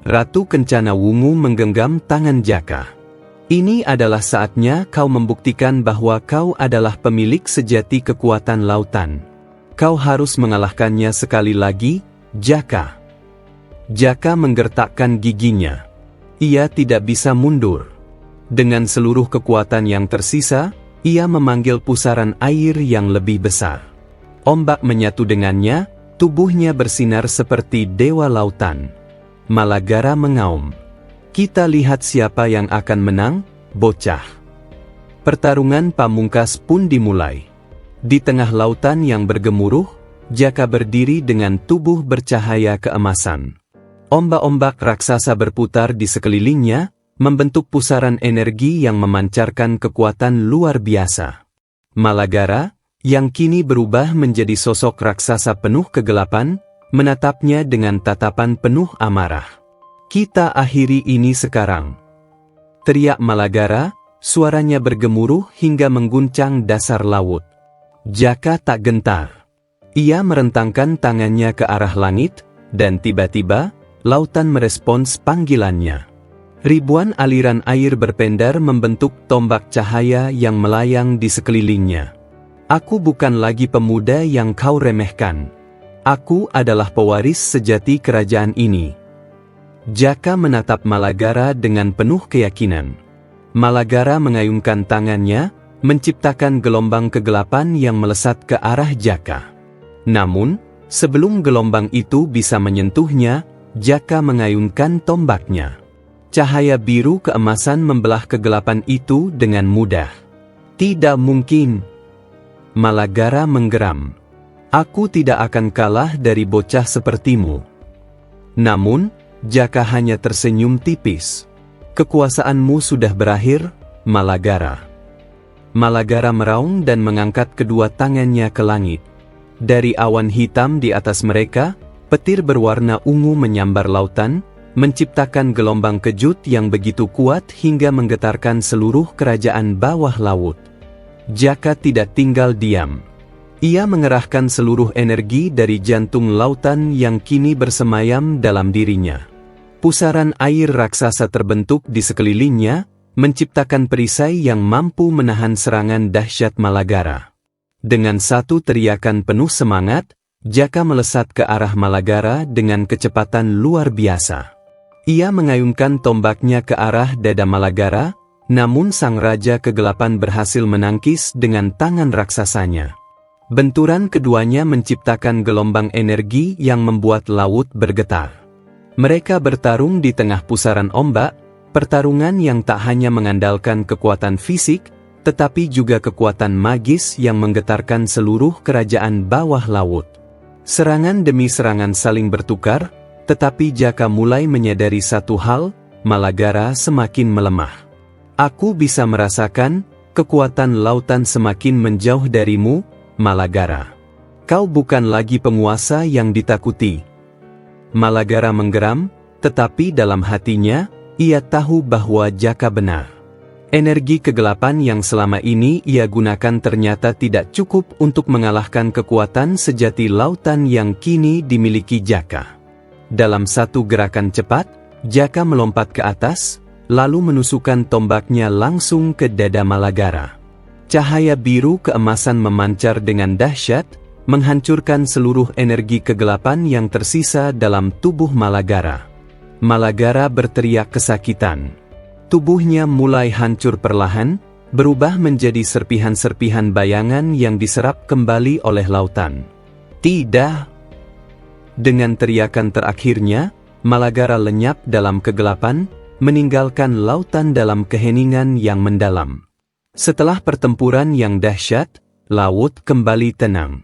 Ratu Kencana Wungu menggenggam tangan Jaka. Ini adalah saatnya kau membuktikan bahwa kau adalah pemilik sejati kekuatan lautan. Kau harus mengalahkannya sekali lagi, Jaka. Jaka menggertakkan giginya. Ia tidak bisa mundur. Dengan seluruh kekuatan yang tersisa, ia memanggil pusaran air yang lebih besar. Ombak menyatu dengannya, tubuhnya bersinar seperti dewa lautan. Malagara mengaum. Kita lihat siapa yang akan menang, bocah. Pertarungan pamungkas pun dimulai. Di tengah lautan yang bergemuruh, Jaka berdiri dengan tubuh bercahaya keemasan. Ombak-ombak raksasa berputar di sekelilingnya, membentuk pusaran energi yang memancarkan kekuatan luar biasa. Malagara, yang kini berubah menjadi sosok raksasa penuh kegelapan, menatapnya dengan tatapan penuh amarah. Kita akhiri ini sekarang. Teriak Malagara, suaranya bergemuruh hingga mengguncang dasar laut. Jaka tak gentar. Ia merentangkan tangannya ke arah langit, dan tiba-tiba, lautan merespons panggilannya. Ribuan aliran air berpendar membentuk tombak cahaya yang melayang di sekelilingnya. Aku bukan lagi pemuda yang kau remehkan. Aku adalah pewaris sejati kerajaan ini. Jaka menatap Malagara dengan penuh keyakinan. Malagara mengayunkan tangannya, menciptakan gelombang kegelapan yang melesat ke arah Jaka. Namun, sebelum gelombang itu bisa menyentuhnya, Jaka mengayunkan tombaknya. Cahaya biru keemasan membelah kegelapan itu dengan mudah. Tidak mungkin. Malagara menggeram. Aku tidak akan kalah dari bocah sepertimu. Namun, Jaka hanya tersenyum tipis. Kekuasaanmu sudah berakhir, Malagara. Malagara meraung dan mengangkat kedua tangannya ke langit. Dari awan hitam di atas mereka, petir berwarna ungu menyambar lautan, menciptakan gelombang kejut yang begitu kuat hingga menggetarkan seluruh kerajaan bawah laut. Jaka tidak tinggal diam. Ia mengerahkan seluruh energi dari jantung lautan yang kini bersemayam dalam dirinya. Pusaran air raksasa terbentuk di sekelilingnya, menciptakan perisai yang mampu menahan serangan dahsyat Malagara. Dengan satu teriakan penuh semangat, Jaka melesat ke arah Malagara dengan kecepatan luar biasa. Ia mengayunkan tombaknya ke arah dada Malagara, namun sang raja kegelapan berhasil menangkis dengan tangan raksasanya. Benturan keduanya menciptakan gelombang energi yang membuat laut bergetar. Mereka bertarung di tengah pusaran ombak, pertarungan yang tak hanya mengandalkan kekuatan fisik, tetapi juga kekuatan magis yang menggetarkan seluruh kerajaan bawah laut. Serangan demi serangan saling bertukar, tetapi Jaka mulai menyadari satu hal, Malagara semakin melemah. Aku bisa merasakan, kekuatan lautan semakin menjauh darimu, Malagara. Kau bukan lagi penguasa yang ditakuti. Malagara menggeram, tetapi dalam hatinya, ia tahu bahwa Jaka benar. Energi kegelapan yang selama ini ia gunakan ternyata tidak cukup untuk mengalahkan kekuatan sejati lautan yang kini dimiliki Jaka. Dalam satu gerakan cepat, Jaka melompat ke atas, lalu menusukkan tombaknya langsung ke dada Malagara. Cahaya biru keemasan memancar dengan dahsyat, menghancurkan seluruh energi kegelapan yang tersisa dalam tubuh Malagara. Malagara berteriak kesakitan. Tubuhnya mulai hancur perlahan, berubah menjadi serpihan-serpihan bayangan yang diserap kembali oleh lautan. Tidak! Dengan teriakan terakhirnya, Malagara lenyap dalam kegelapan, meninggalkan lautan dalam keheningan yang mendalam. Setelah pertempuran yang dahsyat, laut kembali tenang.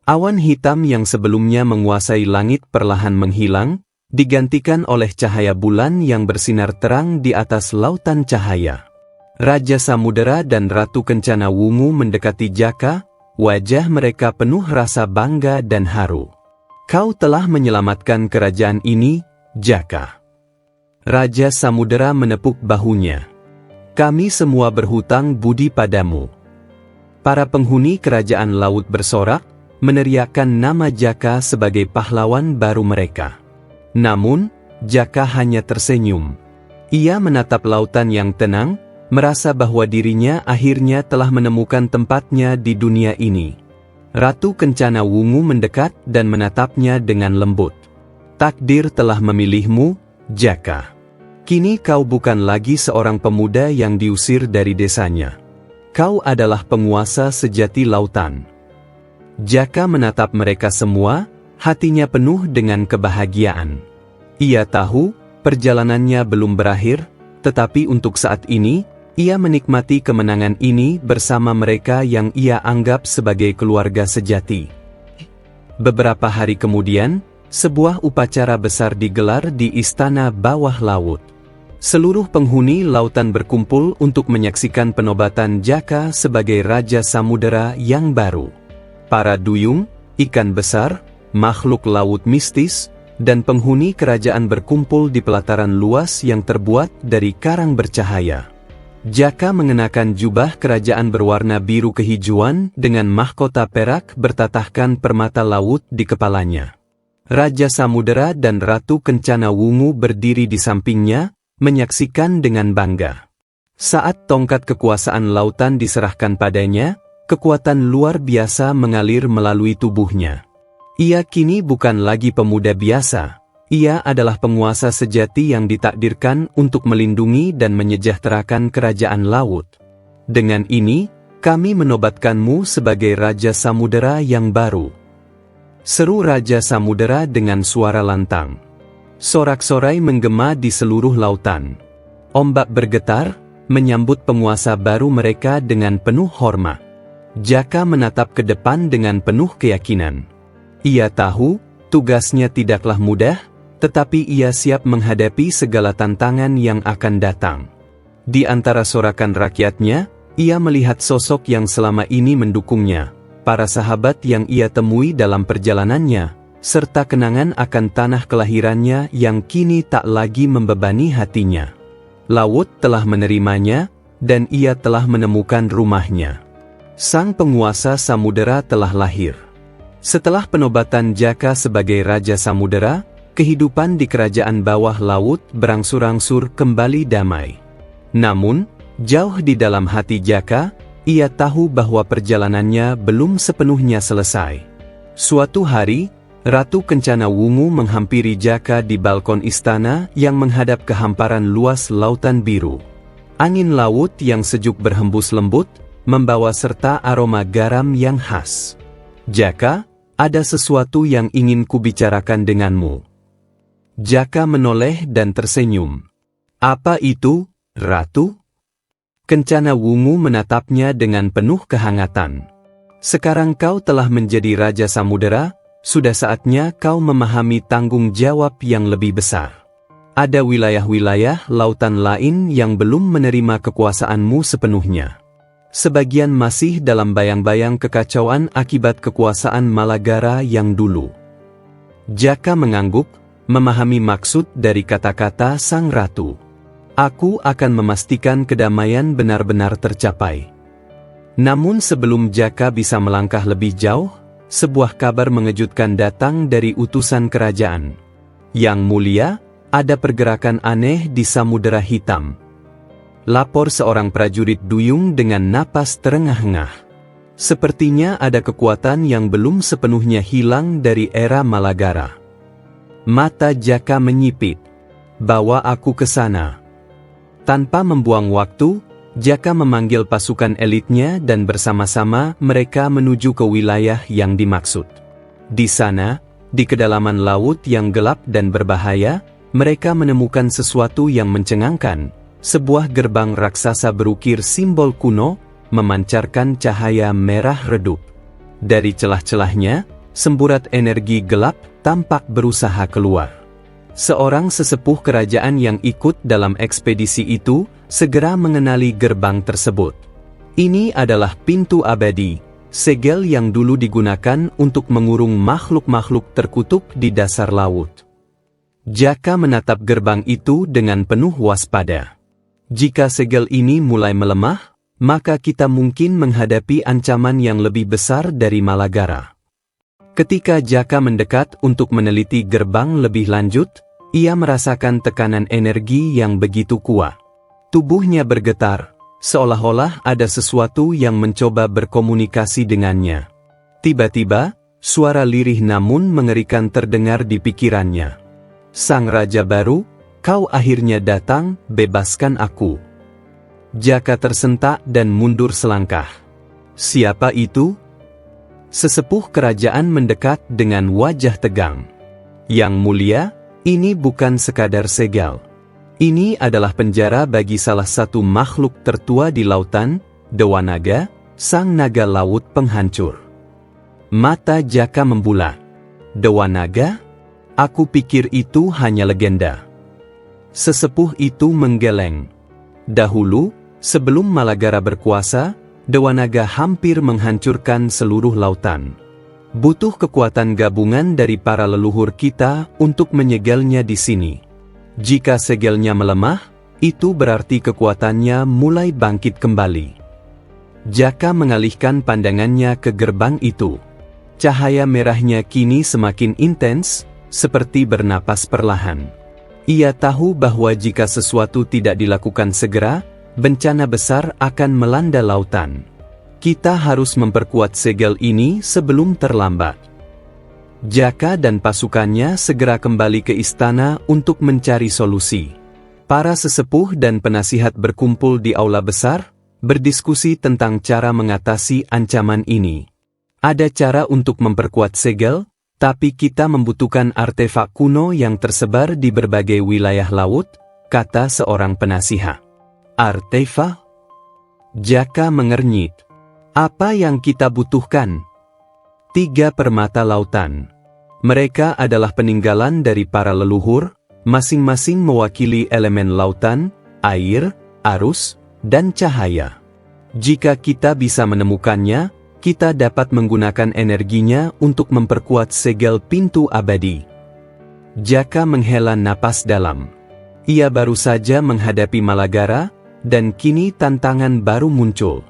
Awan hitam yang sebelumnya menguasai langit perlahan menghilang, digantikan oleh cahaya bulan yang bersinar terang di atas lautan cahaya. Raja Samudera dan Ratu Kencana Wungu mendekati Jaka, wajah mereka penuh rasa bangga dan haru. Kau telah menyelamatkan kerajaan ini, Jaka. Raja Samudera menepuk bahunya. Kami semua berhutang budi padamu. Para penghuni kerajaan laut bersorak, meneriakkan nama Jaka sebagai pahlawan baru mereka. Namun, Jaka hanya tersenyum. Ia menatap lautan yang tenang, merasa bahwa dirinya akhirnya telah menemukan tempatnya di dunia ini. Ratu Kencana Wungu mendekat dan menatapnya dengan lembut. Takdir telah memilihmu, Jaka. Kini kau bukan lagi seorang pemuda yang diusir dari desanya. Kau adalah penguasa sejati lautan. Jaka menatap mereka semua, hatinya penuh dengan kebahagiaan. Ia tahu, perjalanannya belum berakhir, tetapi untuk saat ini, ia menikmati kemenangan ini bersama mereka yang ia anggap sebagai keluarga sejati. Beberapa hari kemudian, sebuah upacara besar digelar di Istana Bawah Laut. Seluruh penghuni lautan berkumpul untuk menyaksikan penobatan Jaka sebagai Raja Samudera yang baru. Para duyung, ikan besar, makhluk laut mistis, dan penghuni kerajaan berkumpul di pelataran luas yang terbuat dari karang bercahaya. Jaka mengenakan jubah kerajaan berwarna biru kehijauan dengan mahkota perak bertatahkan permata laut di kepalanya. Raja Samudera dan Ratu Kencana Wungu berdiri di sampingnya, menyaksikan dengan bangga. Saat tongkat kekuasaan lautan diserahkan padanya, kekuatan luar biasa mengalir melalui tubuhnya. Ia kini bukan lagi pemuda biasa, ia adalah penguasa sejati yang ditakdirkan untuk melindungi dan menyejahterakan kerajaan laut. Dengan ini, kami menobatkanmu sebagai Raja Samudera yang baru. Seru Raja Samudera dengan suara lantang. Sorak-sorai menggema di seluruh lautan. Ombak bergetar, menyambut penguasa baru mereka dengan penuh hormat. Jaka menatap ke depan dengan penuh keyakinan. Ia tahu, tugasnya tidaklah mudah, tetapi ia siap menghadapi segala tantangan yang akan datang. Di antara sorakan rakyatnya, ia melihat sosok yang selama ini mendukungnya, para sahabat yang ia temui dalam perjalanannya, serta kenangan akan tanah kelahirannya yang kini tak lagi membebani hatinya. Laut telah menerimanya, dan ia telah menemukan rumahnya. Sang penguasa Samudera telah lahir. Setelah penobatan Jaka sebagai Raja Samudera, kehidupan di kerajaan bawah laut berangsur-angsur kembali damai. Namun, jauh di dalam hati Jaka, ia tahu bahwa perjalanannya belum sepenuhnya selesai. Suatu hari, Ratu Kencana Wungu menghampiri Jaka di balkon istana yang menghadap ke hamparan luas lautan biru. Angin laut yang sejuk berhembus lembut, membawa serta aroma garam yang khas. Jaka, ada sesuatu yang ingin kubicarakan denganmu. Jaka menoleh dan tersenyum. Apa itu, Ratu? Kencana Wungu menatapnya dengan penuh kehangatan. Sekarang kau telah menjadi Raja Samudera, sudah saatnya kau memahami tanggung jawab yang lebih besar. Ada wilayah-wilayah lautan lain yang belum menerima kekuasaanmu sepenuhnya. Sebagian masih dalam bayang-bayang kekacauan akibat kekuasaan Malagara yang dulu. Jaka mengangguk, memahami maksud dari kata-kata sang ratu. Aku akan memastikan kedamaian benar-benar tercapai. Namun sebelum Jaka bisa melangkah lebih jauh, sebuah kabar mengejutkan datang dari utusan kerajaan. Yang mulia, ada pergerakan aneh di Samudera Hitam. Lapor seorang prajurit duyung dengan napas terengah-engah. Sepertinya ada kekuatan yang belum sepenuhnya hilang dari era Malagara. Mata Jaka menyipit. Bawa aku ke sana. Tanpa membuang waktu, Jaka memanggil pasukan elitnya dan bersama-sama mereka menuju ke wilayah yang dimaksud. Di sana, di kedalaman laut yang gelap dan berbahaya, mereka menemukan sesuatu yang mencengangkan. Sebuah gerbang raksasa berukir simbol kuno, memancarkan cahaya merah redup. Dari celah-celahnya, semburat energi gelap tampak berusaha keluar. Seorang sesepuh kerajaan yang ikut dalam ekspedisi itu segera mengenali gerbang tersebut. Ini adalah pintu abadi, segel yang dulu digunakan untuk mengurung makhluk-makhluk terkutuk di dasar laut. Jaka menatap gerbang itu dengan penuh waspada. Jika segel ini mulai melemah, maka kita mungkin menghadapi ancaman yang lebih besar dari Malagara. Ketika Jaka mendekat untuk meneliti gerbang lebih lanjut, ia merasakan tekanan energi yang begitu kuat. Tubuhnya bergetar, seolah-olah ada sesuatu yang mencoba berkomunikasi dengannya. Tiba-tiba, suara lirih namun mengerikan terdengar di pikirannya. "Sang Raja baru, kau akhirnya datang, bebaskan aku." Jaka tersentak dan mundur selangkah. "Siapa itu?" Sesepuh kerajaan mendekat dengan wajah tegang. "Yang mulia, ini bukan sekadar segel. Ini adalah penjara bagi salah satu makhluk tertua di lautan, Dewa Naga, sang naga laut penghancur." Mata Jaka membulat. "Dewa Naga? Aku pikir itu hanya legenda." Sesepuh itu menggeleng. "Dahulu, sebelum Malagara berkuasa, Dewa Naga hampir menghancurkan seluruh lautan. Butuh kekuatan gabungan dari para leluhur kita untuk menyegelnya di sini. Jika segelnya melemah, itu berarti kekuatannya mulai bangkit kembali." Jaka mengalihkan pandangannya ke gerbang itu. Cahaya merahnya kini semakin intens, seperti bernapas perlahan. Ia tahu bahwa jika sesuatu tidak dilakukan segera, bencana besar akan melanda lautan. Kita harus memperkuat segel ini sebelum terlambat. Jaka dan pasukannya segera kembali ke istana untuk mencari solusi. Para sesepuh dan penasihat berkumpul di aula besar, berdiskusi tentang cara mengatasi ancaman ini. "Ada cara untuk memperkuat segel, tapi kita membutuhkan artefak kuno yang tersebar di berbagai wilayah laut," kata seorang penasihat. "Artefak?" Jaka mengernyit. "Apa yang kita butuhkan?" 3 permata lautan. Mereka adalah peninggalan dari para leluhur, masing-masing mewakili elemen lautan, air, arus, dan cahaya. Jika kita bisa menemukannya, kita dapat menggunakan energinya untuk memperkuat segel pintu abadi. Jaka menghela napas dalam. Ia baru saja menghadapi Malagara, dan kini tantangan baru muncul.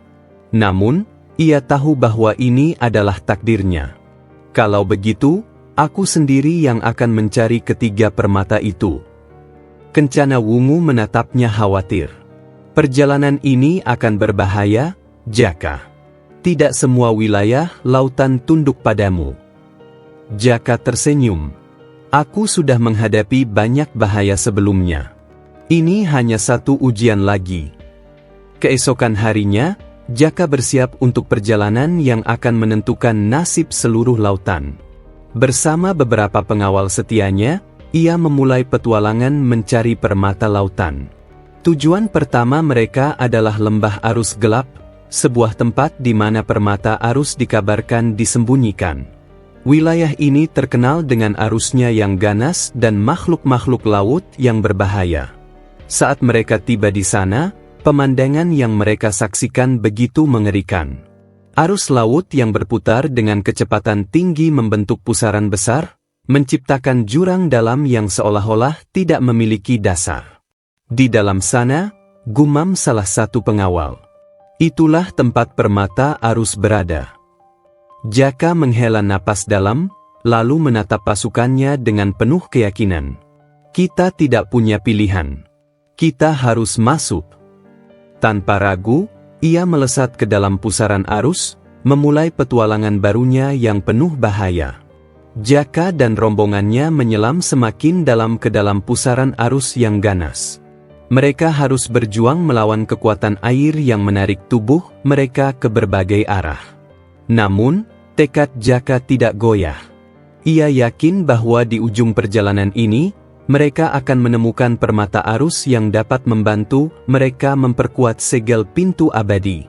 Namun, ia tahu bahwa ini adalah takdirnya. "Kalau begitu, aku sendiri yang akan mencari ketiga permata itu." Kencana Wungu menatapnya khawatir. "Perjalanan ini akan berbahaya, Jaka. Tidak semua wilayah lautan tunduk padamu." Jaka tersenyum. "Aku sudah menghadapi banyak bahaya sebelumnya. Ini hanya satu ujian lagi." Keesokan harinya, Jaka bersiap untuk perjalanan yang akan menentukan nasib seluruh lautan. Bersama beberapa pengawal setianya, ia memulai petualangan mencari permata lautan. Tujuan pertama mereka adalah Lembah Arus Gelap, sebuah tempat di mana permata arus dikabarkan disembunyikan. Wilayah ini terkenal dengan arusnya yang ganas dan makhluk-makhluk laut yang berbahaya. Saat mereka tiba di sana, pemandangan yang mereka saksikan begitu mengerikan. Arus laut yang berputar dengan kecepatan tinggi membentuk pusaran besar, menciptakan jurang dalam yang seolah-olah tidak memiliki dasar. Di dalam sana, gumam salah satu pengawal. "Itulah tempat permata arus berada." Jaka menghela napas dalam, lalu menatap pasukannya dengan penuh keyakinan. "Kita tidak punya pilihan. Kita harus masuk." Tanpa ragu, ia melesat ke dalam pusaran arus, memulai petualangan barunya yang penuh bahaya. Jaka dan rombongannya menyelam semakin dalam ke dalam pusaran arus yang ganas. Mereka harus berjuang melawan kekuatan air yang menarik tubuh mereka ke berbagai arah. Namun, tekad Jaka tidak goyah. Ia yakin bahwa di ujung perjalanan ini, mereka akan menemukan permata arus yang dapat membantu mereka memperkuat segel pintu abadi.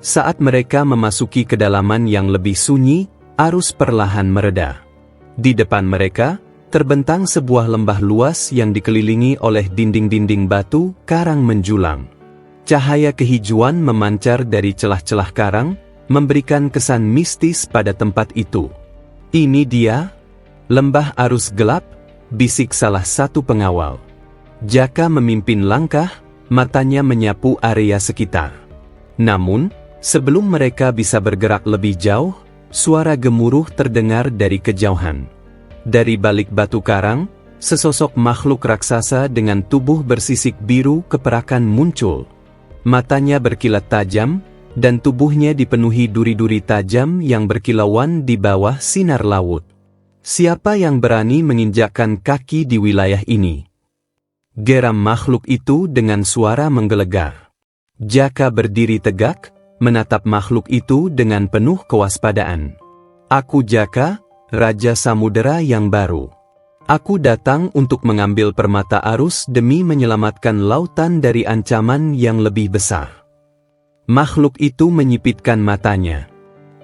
Saat mereka memasuki kedalaman yang lebih sunyi, Arus perlahan mereda. Di depan mereka, terbentang sebuah lembah luas yang dikelilingi oleh dinding-dinding batu karang menjulang. Cahaya kehijauan memancar dari celah-celah karang, memberikan kesan mistis pada tempat itu. "Ini dia, lembah arus gelap," bisik salah satu pengawal. Jaka memimpin langkah, matanya menyapu area sekitar. Namun, sebelum mereka bisa bergerak lebih jauh, suara gemuruh terdengar dari kejauhan. Dari balik batu karang, sesosok makhluk raksasa dengan tubuh bersisik biru keperakan muncul. Matanya berkilat tajam, dan tubuhnya dipenuhi duri-duri tajam yang berkilauan di bawah sinar laut. "Siapa yang berani menginjakkan kaki di wilayah ini?" geram makhluk itu dengan suara menggelegar. Jaka berdiri tegak, menatap makhluk itu dengan penuh kewaspadaan. "Aku Jaka, Raja Samudera yang baru. Aku datang untuk mengambil permata arus demi menyelamatkan lautan dari ancaman yang lebih besar." Makhluk itu menyipitkan matanya.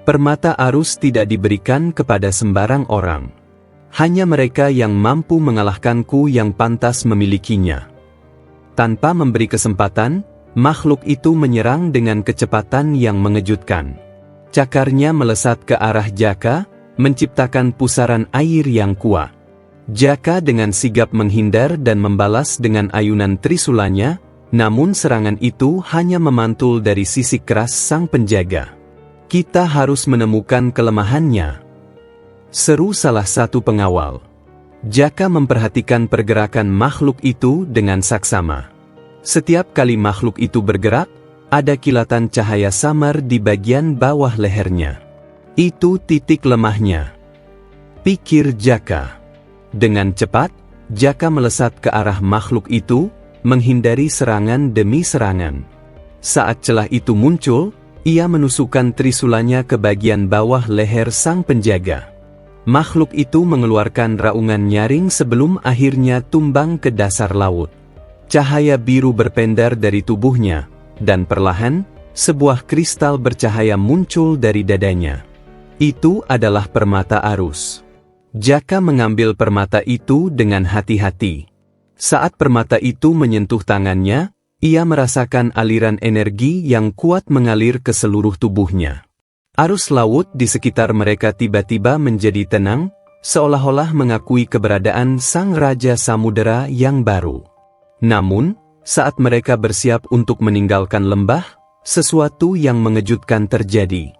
"Permata arus tidak diberikan kepada sembarang orang. Hanya mereka yang mampu mengalahkanku yang pantas memilikinya." Tanpa memberi kesempatan, makhluk itu menyerang dengan kecepatan yang mengejutkan. Cakarnya melesat ke arah Jaka, menciptakan pusaran air yang kuat. Jaka dengan sigap menghindar dan membalas dengan ayunan trisulanya, namun serangan itu hanya memantul dari sisik keras sang penjaga. "Kita harus menemukan kelemahannya," seru salah satu pengawal. Jaka memperhatikan pergerakan makhluk itu dengan saksama. Setiap kali makhluk itu bergerak, ada kilatan cahaya samar di bagian bawah lehernya. "Itu titik lemahnya," pikir Jaka. Dengan cepat, Jaka melesat ke arah makhluk itu, menghindari serangan demi serangan. Saat celah itu muncul, ia menusukkan trisulanya ke bagian bawah leher sang penjaga. Makhluk itu mengeluarkan raungan nyaring sebelum akhirnya tumbang ke dasar laut. Cahaya biru berpendar dari tubuhnya, dan perlahan, sebuah kristal bercahaya muncul dari dadanya. Itu adalah permata arus. Jaka mengambil permata itu dengan hati-hati. Saat permata itu menyentuh tangannya, ia merasakan aliran energi yang kuat mengalir ke seluruh tubuhnya. Arus laut di sekitar mereka tiba-tiba menjadi tenang, seolah-olah mengakui keberadaan Sang Raja Samudera yang baru. Namun, saat mereka bersiap untuk meninggalkan lembah, sesuatu yang mengejutkan terjadi.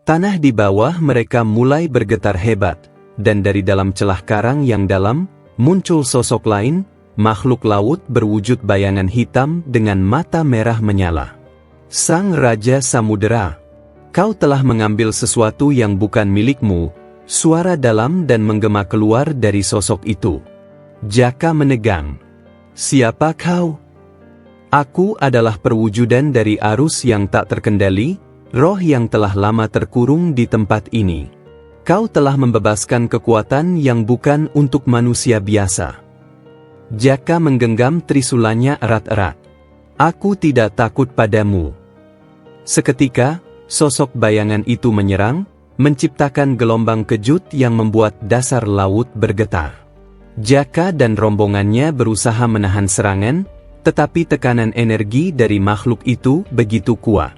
Tanah di bawah mereka mulai bergetar hebat, dan dari dalam celah karang yang dalam, muncul sosok lain, makhluk laut berwujud bayangan hitam dengan mata merah menyala. "Sang Raja Samudera, kau telah mengambil sesuatu yang bukan milikmu," suara dalam dan menggema keluar dari sosok itu. Jaka menegang. "Siapa kau?" "Aku adalah perwujudan dari arus yang tak terkendali, roh yang telah lama terkurung di tempat ini. Kau telah membebaskan kekuatan yang bukan untuk manusia biasa." Jaka menggenggam trisulanya erat-erat. "Aku tidak takut padamu." Seketika, sosok bayangan itu menyerang, menciptakan gelombang kejut yang membuat dasar laut bergetar. Jaka dan rombongannya berusaha menahan serangan, tetapi tekanan energi dari makhluk itu begitu kuat.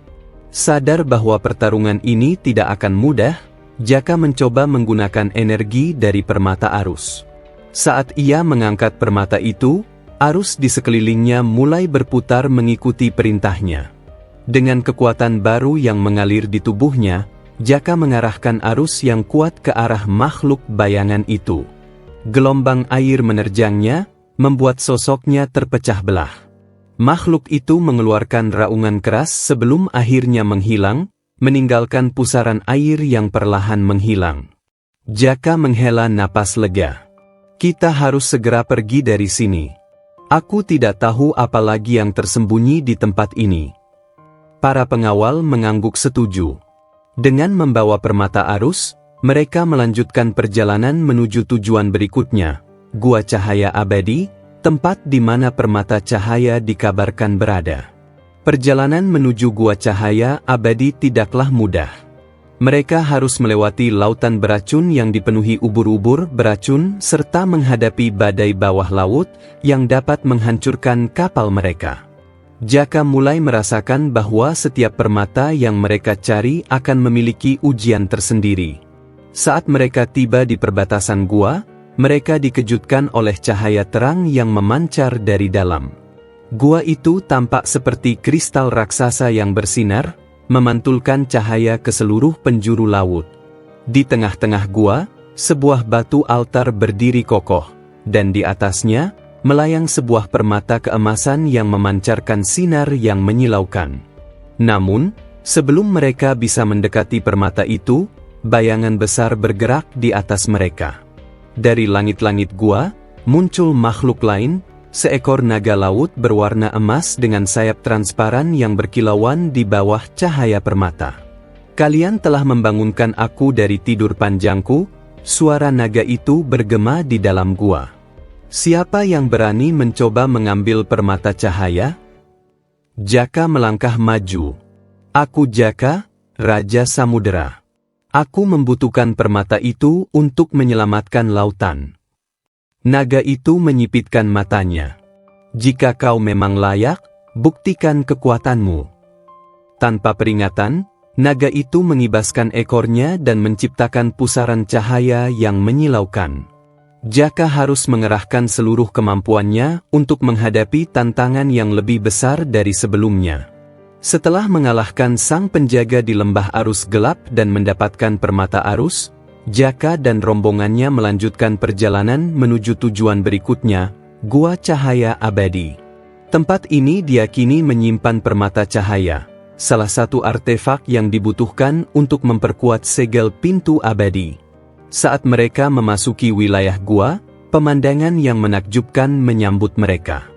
Sadar bahwa pertarungan ini tidak akan mudah, Jaka mencoba menggunakan energi dari permata arus. Saat ia mengangkat permata itu, arus di sekelilingnya mulai berputar mengikuti perintahnya. Dengan kekuatan baru yang mengalir di tubuhnya, Jaka mengarahkan arus yang kuat ke arah makhluk bayangan itu. Gelombang air menerjangnya, membuat sosoknya terpecah belah. Makhluk itu mengeluarkan raungan keras sebelum akhirnya menghilang, meninggalkan pusaran air yang perlahan menghilang. Jaka menghela napas lega. "Kita harus segera pergi dari sini. Aku tidak tahu apa lagi yang tersembunyi di tempat ini." Para pengawal mengangguk setuju. Dengan membawa permata arus, mereka melanjutkan perjalanan menuju tujuan berikutnya, Gua Cahaya Abadi, tempat di mana permata cahaya dikabarkan berada. Perjalanan menuju Gua Cahaya Abadi tidaklah mudah. Mereka harus melewati lautan beracun yang dipenuhi ubur-ubur beracun serta menghadapi badai bawah laut yang dapat menghancurkan kapal mereka. Jaka mulai merasakan bahwa setiap permata yang mereka cari akan memiliki ujian tersendiri. Saat mereka tiba di perbatasan gua, mereka dikejutkan oleh cahaya terang yang memancar dari dalam. Gua itu tampak seperti kristal raksasa yang bersinar, memantulkan cahaya ke seluruh penjuru laut. Di tengah-tengah gua, sebuah batu altar berdiri kokoh, dan di atasnya, melayang sebuah permata keemasan yang memancarkan sinar yang menyilaukan. Namun, sebelum mereka bisa mendekati permata itu, bayangan besar bergerak di atas mereka. Dari langit-langit gua, muncul makhluk lain, seekor naga laut berwarna emas dengan sayap transparan yang berkilauan di bawah cahaya permata. Kalian telah membangunkan aku dari tidur panjangku, suara naga itu bergema di dalam gua. Siapa yang berani mencoba mengambil permata cahaya? Jaka melangkah maju. Aku Jaka, Raja Samudera. Aku membutuhkan permata itu untuk menyelamatkan lautan. Naga itu menyipitkan matanya. Jika kau memang layak, buktikan kekuatanmu. Tanpa peringatan, naga itu mengibaskan ekornya dan menciptakan pusaran cahaya yang menyilaukan. Jaka harus mengerahkan seluruh kemampuannya untuk menghadapi tantangan yang lebih besar dari sebelumnya. Setelah mengalahkan sang penjaga di lembah arus gelap dan mendapatkan permata arus, Jaka dan rombongannya melanjutkan perjalanan menuju tujuan berikutnya, Gua Cahaya Abadi. Tempat ini diyakini menyimpan permata cahaya, salah satu artefak yang dibutuhkan untuk memperkuat segel pintu abadi. Saat mereka memasuki wilayah gua, pemandangan yang menakjubkan menyambut mereka.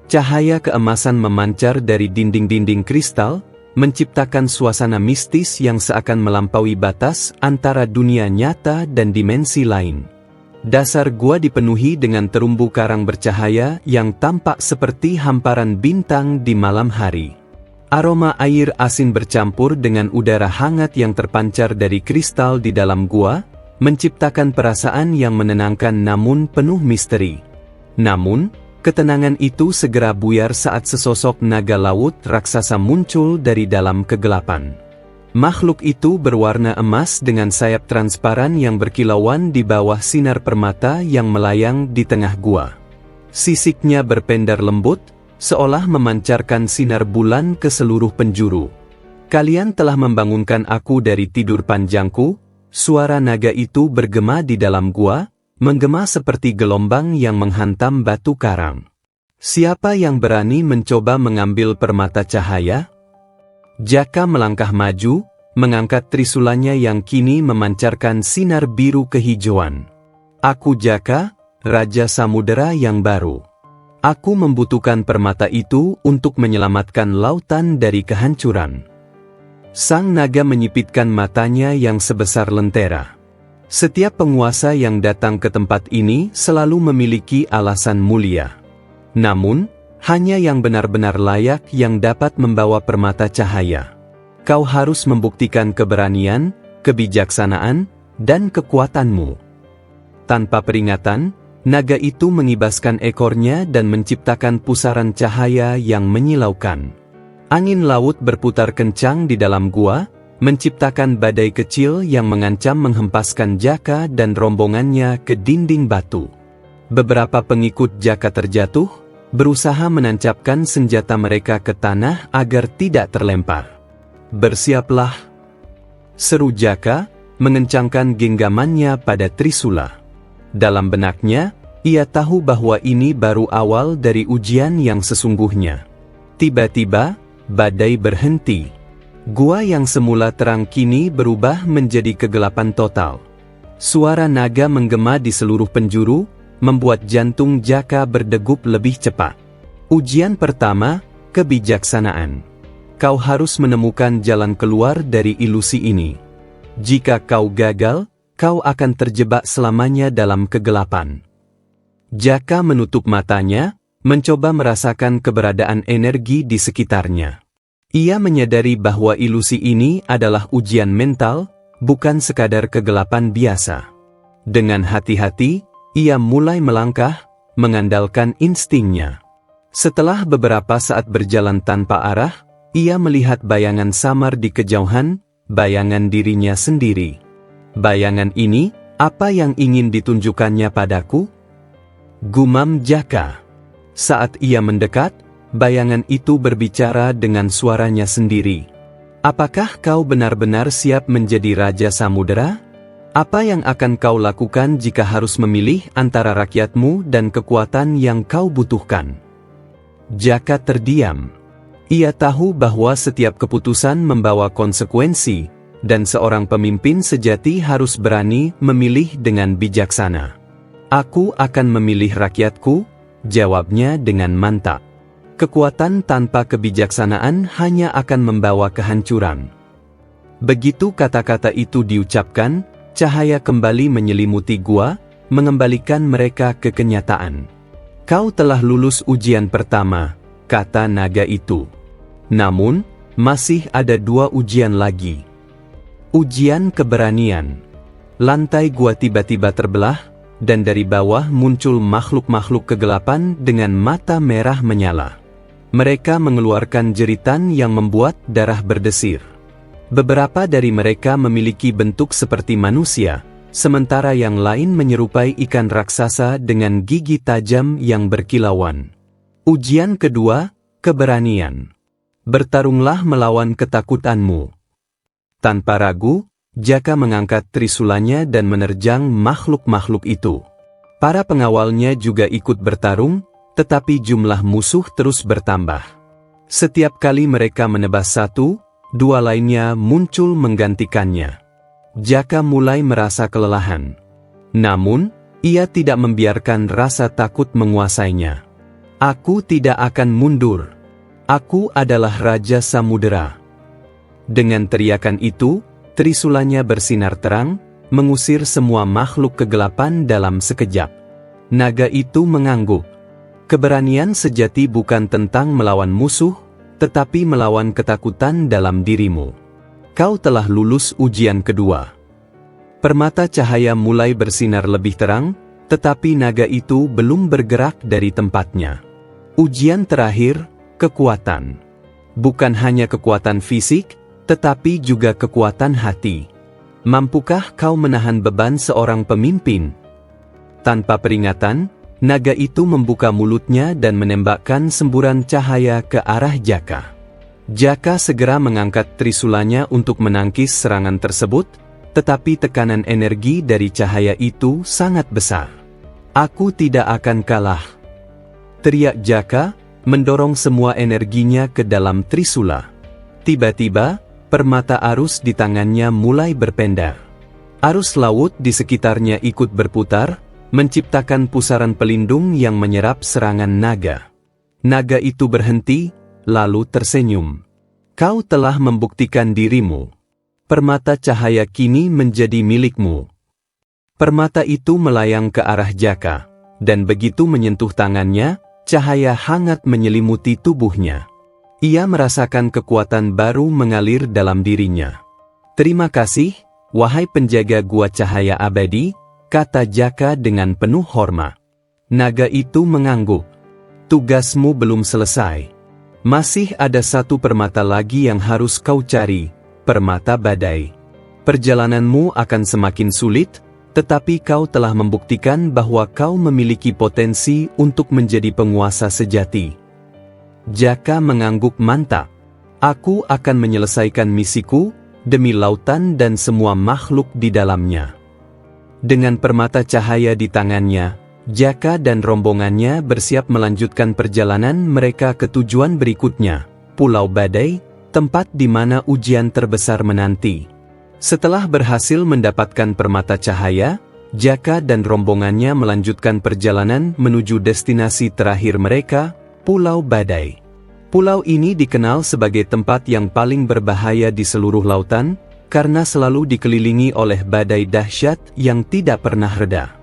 Cahaya keemasan memancar dari dinding-dinding kristal, menciptakan suasana mistis yang seakan melampaui batas antara dunia nyata dan dimensi lain. Dasar gua dipenuhi dengan terumbu karang bercahaya yang tampak seperti hamparan bintang di malam hari. Aroma air asin bercampur dengan udara hangat yang terpancar dari kristal di dalam gua, menciptakan perasaan yang menenangkan namun penuh misteri. Namun, ketenangan itu segera buyar saat sesosok naga laut raksasa muncul dari dalam kegelapan. Makhluk itu berwarna emas dengan sayap transparan yang berkilauan di bawah sinar permata yang melayang di tengah gua. Sisiknya berpendar lembut, seolah memancarkan sinar bulan ke seluruh penjuru. Kalian telah membangunkan aku dari tidur panjangku, suara naga itu bergema di dalam gua, menggema seperti gelombang yang menghantam batu karang. Siapa yang berani mencoba mengambil permata cahaya? Jaka melangkah maju, mengangkat trisulanya yang kini memancarkan sinar biru kehijauan. Aku Jaka, Raja Samudera yang baru. Aku membutuhkan permata itu untuk menyelamatkan lautan dari kehancuran. Sang naga menyipitkan matanya yang sebesar lentera. Setiap penguasa yang datang ke tempat ini selalu memiliki alasan mulia. Namun, hanya yang benar-benar layak yang dapat membawa permata cahaya. Kau harus membuktikan keberanian, kebijaksanaan, dan kekuatanmu. Tanpa peringatan, naga itu mengibaskan ekornya dan menciptakan pusaran cahaya yang menyilaukan. Angin laut berputar kencang di dalam gua, menciptakan badai kecil yang mengancam menghempaskan Jaka dan rombongannya ke dinding batu. Beberapa pengikut Jaka terjatuh, berusaha menancapkan senjata mereka ke tanah agar tidak terlempar. Bersiaplah, seru Jaka, mengencangkan genggamannya pada trisula. Dalam benaknya, ia tahu bahwa ini baru awal dari ujian yang sesungguhnya. Tiba-tiba, badai berhenti. Gua yang semula terang kini berubah menjadi kegelapan total. Suara naga menggema di seluruh penjuru, membuat jantung Jaka berdegup lebih cepat. Ujian pertama, kebijaksanaan. Kau harus menemukan jalan keluar dari ilusi ini. Jika kau gagal, kau akan terjebak selamanya dalam kegelapan. Jaka menutup matanya, mencoba merasakan keberadaan energi di sekitarnya. Ia menyadari bahwa ilusi ini adalah ujian mental, bukan sekadar kegelapan biasa. Dengan hati-hati, ia mulai melangkah, mengandalkan instingnya. Setelah beberapa saat berjalan tanpa arah, ia melihat bayangan samar di kejauhan, bayangan dirinya sendiri. Bayangan ini, apa yang ingin ditunjukkannya padaku? Gumam Jaka. Saat ia mendekat, bayangan itu berbicara dengan suaranya sendiri. Apakah kau benar-benar siap menjadi Raja Samudera? Apa yang akan kau lakukan jika harus memilih antara rakyatmu dan kekuatan yang kau butuhkan? Jaka terdiam. Ia tahu bahwa setiap keputusan membawa konsekuensi, dan seorang pemimpin sejati harus berani memilih dengan bijaksana. Aku akan memilih rakyatku, jawabnya dengan mantap. Kekuatan tanpa kebijaksanaan hanya akan membawa kehancuran. Begitu kata-kata itu diucapkan, cahaya kembali menyelimuti gua, mengembalikan mereka ke kenyataan. Kau telah lulus ujian pertama, kata naga itu. Namun, masih ada 2 ujian lagi. Ujian keberanian. Lantai gua tiba-tiba terbelah, dan dari bawah muncul makhluk-makhluk kegelapan dengan mata merah menyala. Mereka mengeluarkan jeritan yang membuat darah berdesir. Beberapa dari mereka memiliki bentuk seperti manusia, sementara yang lain menyerupai ikan raksasa dengan gigi tajam yang berkilauan. Ujian kedua, keberanian. Bertarunglah melawan ketakutanmu. Tanpa ragu, Jaka mengangkat trisulanya dan menerjang makhluk-makhluk itu. Para pengawalnya juga ikut bertarung, tetapi jumlah musuh terus bertambah. Setiap kali mereka menebas satu, 2 lainnya muncul menggantikannya. Jaka mulai merasa kelelahan. Namun, ia tidak membiarkan rasa takut menguasainya. Aku tidak akan mundur. Aku adalah Raja Samudera. Dengan teriakan itu, trisulanya bersinar terang, mengusir semua makhluk kegelapan dalam sekejap. Naga itu mengangguk. Keberanian sejati bukan tentang melawan musuh, tetapi melawan ketakutan dalam dirimu. Kau telah lulus ujian kedua. Permata cahaya mulai bersinar lebih terang, tetapi naga itu belum bergerak dari tempatnya. Ujian terakhir, kekuatan. Bukan hanya kekuatan fisik, tetapi juga kekuatan hati. Mampukah kau menahan beban seorang pemimpin? Tanpa peringatan, naga itu membuka mulutnya dan menembakkan semburan cahaya ke arah Jaka. Jaka segera mengangkat trisulanya untuk menangkis serangan tersebut, tetapi tekanan energi dari cahaya itu sangat besar. Aku tidak akan kalah, teriak Jaka, mendorong semua energinya ke dalam trisula. Tiba-tiba, permata arus di tangannya mulai berpendar. Arus laut di sekitarnya ikut berputar, menciptakan pusaran pelindung yang menyerap serangan naga. Naga itu berhenti, lalu tersenyum. Kau telah membuktikan dirimu. Permata cahaya kini menjadi milikmu. Permata itu melayang ke arah Jaka, dan begitu menyentuh tangannya, cahaya hangat menyelimuti tubuhnya. Ia merasakan kekuatan baru mengalir dalam dirinya. Terima kasih, wahai penjaga gua cahaya abadi, kata Jaka dengan penuh hormat. Naga itu mengangguk. Tugasmu belum selesai. Masih ada 1 permata lagi yang harus kau cari, permata badai. Perjalananmu akan semakin sulit, tetapi kau telah membuktikan bahwa kau memiliki potensi untuk menjadi penguasa sejati. Jaka mengangguk mantap. Aku akan menyelesaikan misiku, demi lautan dan semua makhluk di dalamnya. Dengan permata cahaya di tangannya, Jaka dan rombongannya bersiap melanjutkan perjalanan mereka ke tujuan berikutnya, Pulau Badai, tempat di mana ujian terbesar menanti. Setelah berhasil mendapatkan permata cahaya, Jaka dan rombongannya melanjutkan perjalanan menuju destinasi terakhir mereka, Pulau Badai. Pulau ini dikenal sebagai tempat yang paling berbahaya di seluruh lautan, karena selalu dikelilingi oleh badai dahsyat yang tidak pernah reda.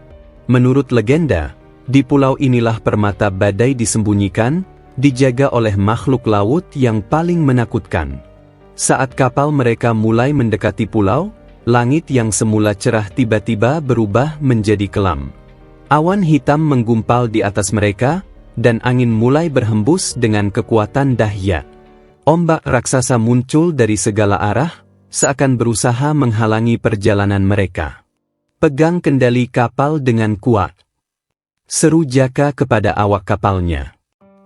Menurut legenda, di pulau inilah permata badai disembunyikan, dijaga oleh makhluk laut yang paling menakutkan. Saat kapal mereka mulai mendekati pulau, langit yang semula cerah tiba-tiba berubah menjadi kelam. Awan hitam menggumpal di atas mereka, dan angin mulai berhembus dengan kekuatan dahsyat. Ombak raksasa muncul dari segala arah, seakan berusaha menghalangi perjalanan mereka. "Pegang kendali kapal dengan kuat," seru Jaka kepada awak kapalnya.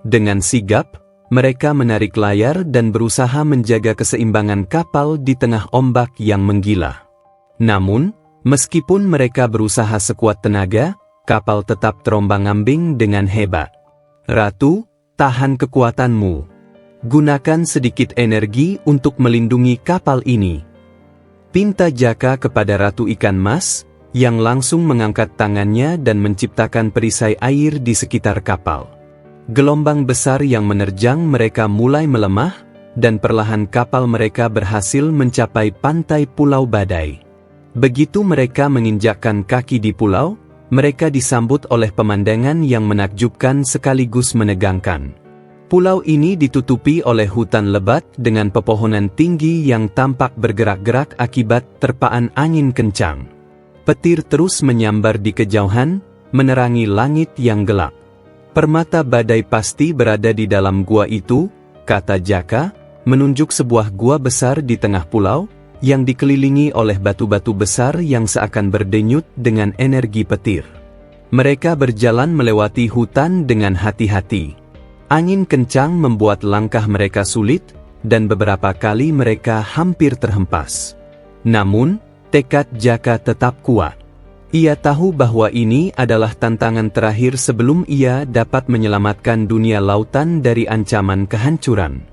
Dengan sigap, mereka menarik layar dan berusaha menjaga keseimbangan kapal di tengah ombak yang menggila. Namun, meskipun mereka berusaha sekuat tenaga, kapal tetap terombang-ambing dengan hebat. "Ratu, tahan kekuatanmu. Gunakan sedikit energi untuk melindungi kapal ini," pinta Jaka kepada Ratu Ikan Mas, yang langsung mengangkat tangannya dan menciptakan perisai air di sekitar kapal. Gelombang besar yang menerjang mereka mulai melemah, dan perlahan kapal mereka berhasil mencapai pantai Pulau Badai. Begitu mereka menginjakkan kaki di pulau, mereka disambut oleh pemandangan yang menakjubkan sekaligus menegangkan. Pulau ini ditutupi oleh hutan lebat dengan pepohonan tinggi yang tampak bergerak-gerak akibat terpaan angin kencang. Petir terus menyambar di kejauhan, menerangi langit yang gelap. "Permata badai pasti berada di dalam gua itu," kata Jaka, menunjuk sebuah gua besar di tengah pulau, yang dikelilingi oleh batu-batu besar yang seakan berdenyut dengan energi petir. Mereka berjalan melewati hutan dengan hati-hati. Angin kencang membuat langkah mereka sulit, dan beberapa kali mereka hampir terhempas. Namun, tekad Jaka tetap kuat. Ia tahu bahwa ini adalah tantangan terakhir sebelum ia dapat menyelamatkan dunia lautan dari ancaman kehancuran.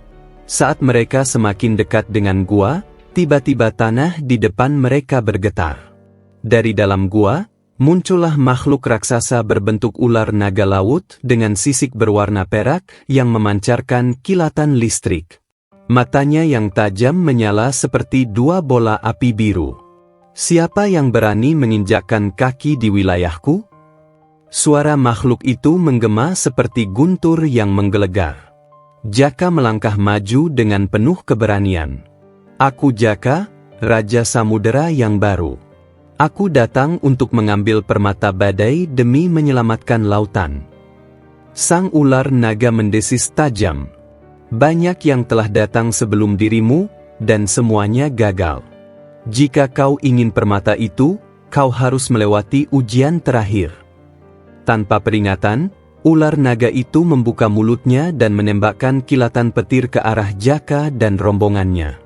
Saat mereka semakin dekat dengan gua, tiba-tiba tanah di depan mereka bergetar. Dari dalam gua, muncullah makhluk raksasa berbentuk ular naga laut dengan sisik berwarna perak yang memancarkan kilatan listrik. Matanya yang tajam menyala seperti dua bola api biru. "Siapa yang berani menginjakkan kaki di wilayahku?" Suara makhluk itu menggema seperti guntur yang menggelegar. Jaka melangkah maju dengan penuh keberanian. "Aku Jaka, Raja Samudera yang baru. Aku datang untuk mengambil permata badai demi menyelamatkan lautan." Sang ular naga mendesis tajam. "Banyak yang telah datang sebelum dirimu, dan semuanya gagal. Jika kau ingin permata itu, kau harus melewati ujian terakhir." Tanpa peringatan, ular naga itu membuka mulutnya dan menembakkan kilatan petir ke arah Jaka dan rombongannya.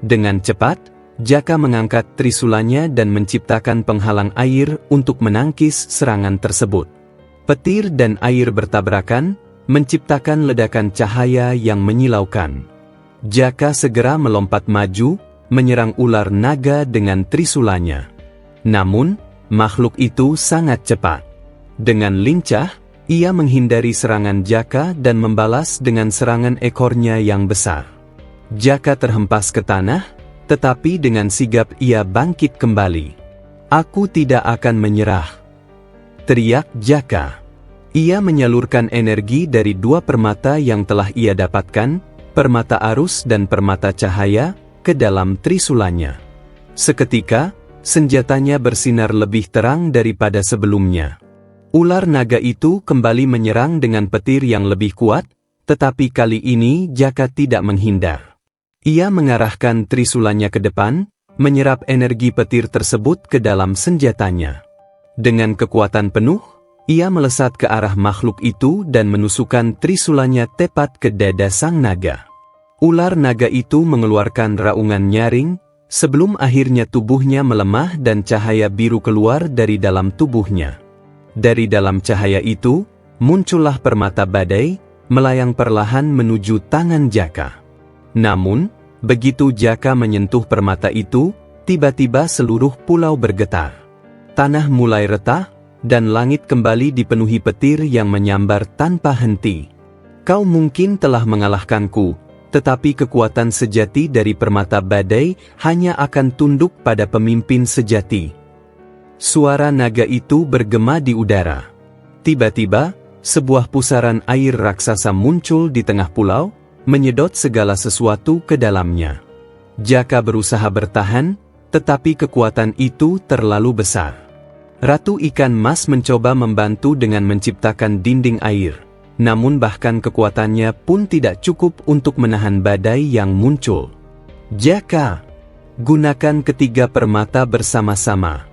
Dengan cepat, Jaka mengangkat trisulanya dan menciptakan penghalang air untuk menangkis serangan tersebut. Petir dan air bertabrakan, menciptakan ledakan cahaya yang menyilaukan. Jaka segera melompat maju, menyerang ular naga dengan trisulanya. Namun, makhluk itu sangat cepat. Dengan lincah, ia menghindari serangan Jaka dan membalas dengan serangan ekornya yang besar. Jaka terhempas ke tanah, tetapi dengan sigap ia bangkit kembali. "Aku tidak akan menyerah," teriak Jaka. Ia menyalurkan energi dari dua permata yang telah ia dapatkan, permata arus dan permata cahaya, ke dalam trisulanya. Seketika, senjatanya bersinar lebih terang daripada sebelumnya. Ular naga itu kembali menyerang dengan petir yang lebih kuat, tetapi kali ini Jaka tidak menghindar. Ia mengarahkan trisulanya ke depan, menyerap energi petir tersebut ke dalam senjatanya. Dengan kekuatan penuh, ia melesat ke arah makhluk itu dan menusukkan trisulanya tepat ke dada sang naga. Ular naga itu mengeluarkan raungan nyaring, sebelum akhirnya tubuhnya melemah dan cahaya biru keluar dari dalam tubuhnya. Dari dalam cahaya itu, muncullah permata badai, melayang perlahan menuju tangan Jaka. Namun, begitu Jaka menyentuh permata itu, tiba-tiba seluruh pulau bergetar. Tanah mulai retak, dan langit kembali dipenuhi petir yang menyambar tanpa henti. "Kau mungkin telah mengalahkanku, tetapi kekuatan sejati dari permata badai hanya akan tunduk pada pemimpin sejati." Suara naga itu bergema di udara. Tiba-tiba, sebuah pusaran air raksasa muncul di tengah pulau, menyedot segala sesuatu ke dalamnya. Jaka berusaha bertahan, Tetapi kekuatan itu terlalu besar. Ratu ikan mas mencoba membantu dengan menciptakan dinding air. Namun bahkan kekuatannya pun tidak cukup untuk menahan badai yang muncul. Jaka, gunakan ketiga permata bersama-sama,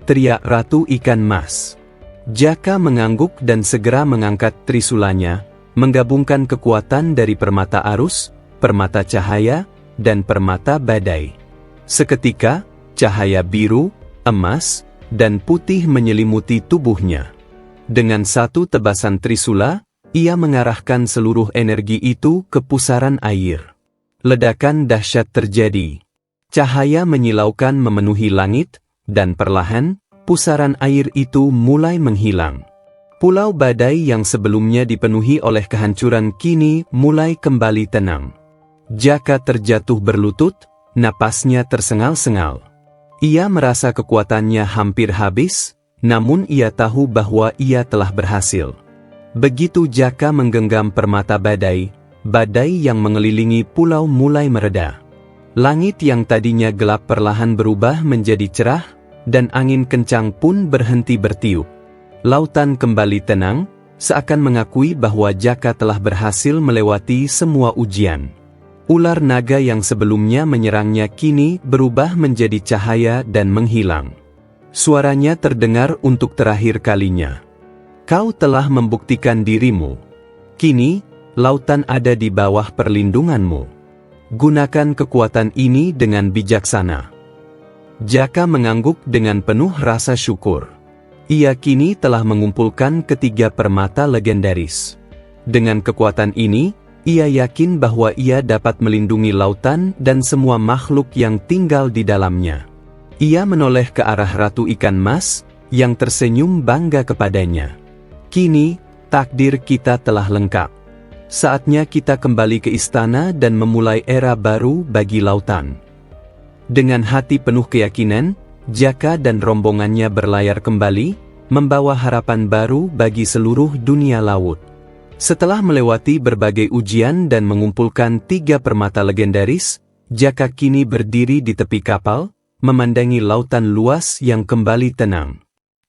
teriak Ratu ikan mas. Jaka mengangguk dan segera mengangkat trisulanya, menggabungkan kekuatan dari permata arus, permata cahaya, dan permata badai. Seketika, cahaya biru, emas, dan putih menyelimuti tubuhnya. Dengan satu tebasan trisula, ia mengarahkan seluruh energi itu ke pusaran air. Ledakan dahsyat terjadi. Cahaya menyilaukan memenuhi langit, dan perlahan, pusaran air itu mulai menghilang. Pulau badai yang sebelumnya dipenuhi oleh kehancuran kini mulai kembali tenang. Jaka terjatuh berlutut, napasnya tersengal-sengal. Ia merasa kekuatannya hampir habis, namun ia tahu bahwa ia telah berhasil. Begitu Jaka menggenggam permata badai, badai yang mengelilingi pulau mulai mereda. Langit yang tadinya gelap perlahan berubah menjadi cerah, dan angin kencang pun berhenti bertiup. Lautan kembali tenang, seakan mengakui bahwa Jaka telah berhasil melewati semua ujian. Ular naga yang sebelumnya menyerangnya kini berubah menjadi cahaya dan menghilang. Suaranya terdengar untuk terakhir kalinya. Kau telah membuktikan dirimu. Kini, lautan ada di bawah perlindunganmu. Gunakan kekuatan ini dengan bijaksana. Jaka mengangguk dengan penuh rasa syukur. Ia kini telah mengumpulkan ketiga permata legendaris. Dengan kekuatan ini, ia yakin bahwa ia dapat melindungi lautan dan semua makhluk yang tinggal di dalamnya. Ia menoleh ke arah Ratu Ikan Mas, yang tersenyum bangga kepadanya. Kini, takdir kita telah lengkap. Saatnya kita kembali ke istana dan memulai era baru bagi lautan. Dengan hati penuh keyakinan, Jaka dan rombongannya berlayar kembali, membawa harapan baru bagi seluruh dunia laut. Setelah melewati berbagai ujian dan mengumpulkan 3 permata legendaris, Jaka kini berdiri di tepi kapal, memandangi lautan luas yang kembali tenang.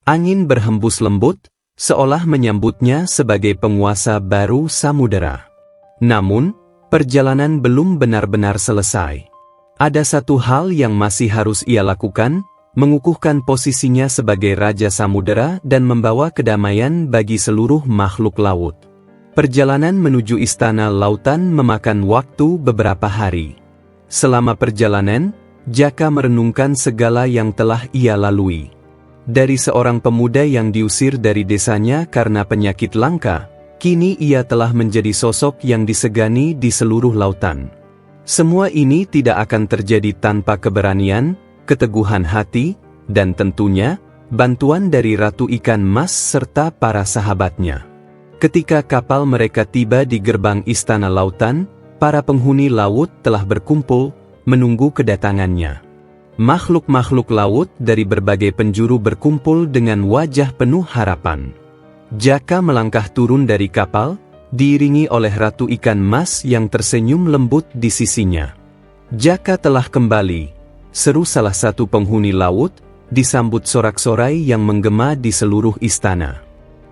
Angin berhembus lembut, seolah menyambutnya sebagai penguasa baru samudera. Namun, perjalanan belum benar-benar selesai. Ada satu hal yang masih harus ia lakukan, mengukuhkan posisinya sebagai Raja Samudera dan membawa kedamaian bagi seluruh makhluk laut. Perjalanan menuju istana lautan memakan waktu beberapa hari. Selama perjalanan, Jaka merenungkan segala yang telah ia lalui. Dari seorang pemuda yang diusir dari desanya karena penyakit langka, kini ia telah menjadi sosok yang disegani di seluruh lautan. Semua ini tidak akan terjadi tanpa keberanian, keteguhan hati, dan tentunya, bantuan dari Ratu Ikan Mas serta para sahabatnya. Ketika kapal mereka tiba di gerbang istana lautan, para penghuni laut telah berkumpul, menunggu kedatangannya. Makhluk-makhluk laut dari berbagai penjuru berkumpul dengan wajah penuh harapan. Jaka melangkah turun dari kapal, diiringi oleh Ratu Ikan Mas yang tersenyum lembut di sisinya. Jaka telah kembali, seru salah satu penghuni laut, disambut sorak-sorai yang menggema di seluruh istana.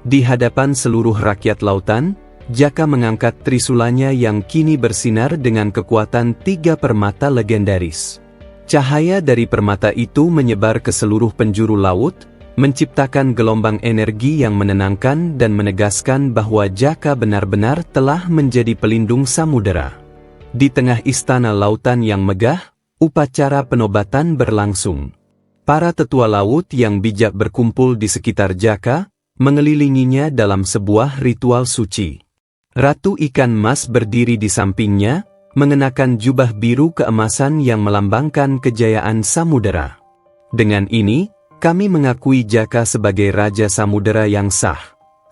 Di hadapan seluruh rakyat lautan, Jaka mengangkat trisulanya yang kini bersinar dengan kekuatan 3 permata legendaris. Cahaya dari permata itu menyebar ke seluruh penjuru laut, menciptakan gelombang energi yang menenangkan dan menegaskan bahwa Jaka benar-benar telah menjadi pelindung samudera. Di tengah istana lautan yang megah, upacara penobatan berlangsung. Para tetua laut yang bijak berkumpul di sekitar Jaka, mengelilinginya dalam sebuah ritual suci. Ratu Ikan Mas berdiri di sampingnya, mengenakan jubah biru keemasan yang melambangkan kejayaan samudera. Dengan ini, kami mengakui Jaka sebagai Raja Samudera yang sah.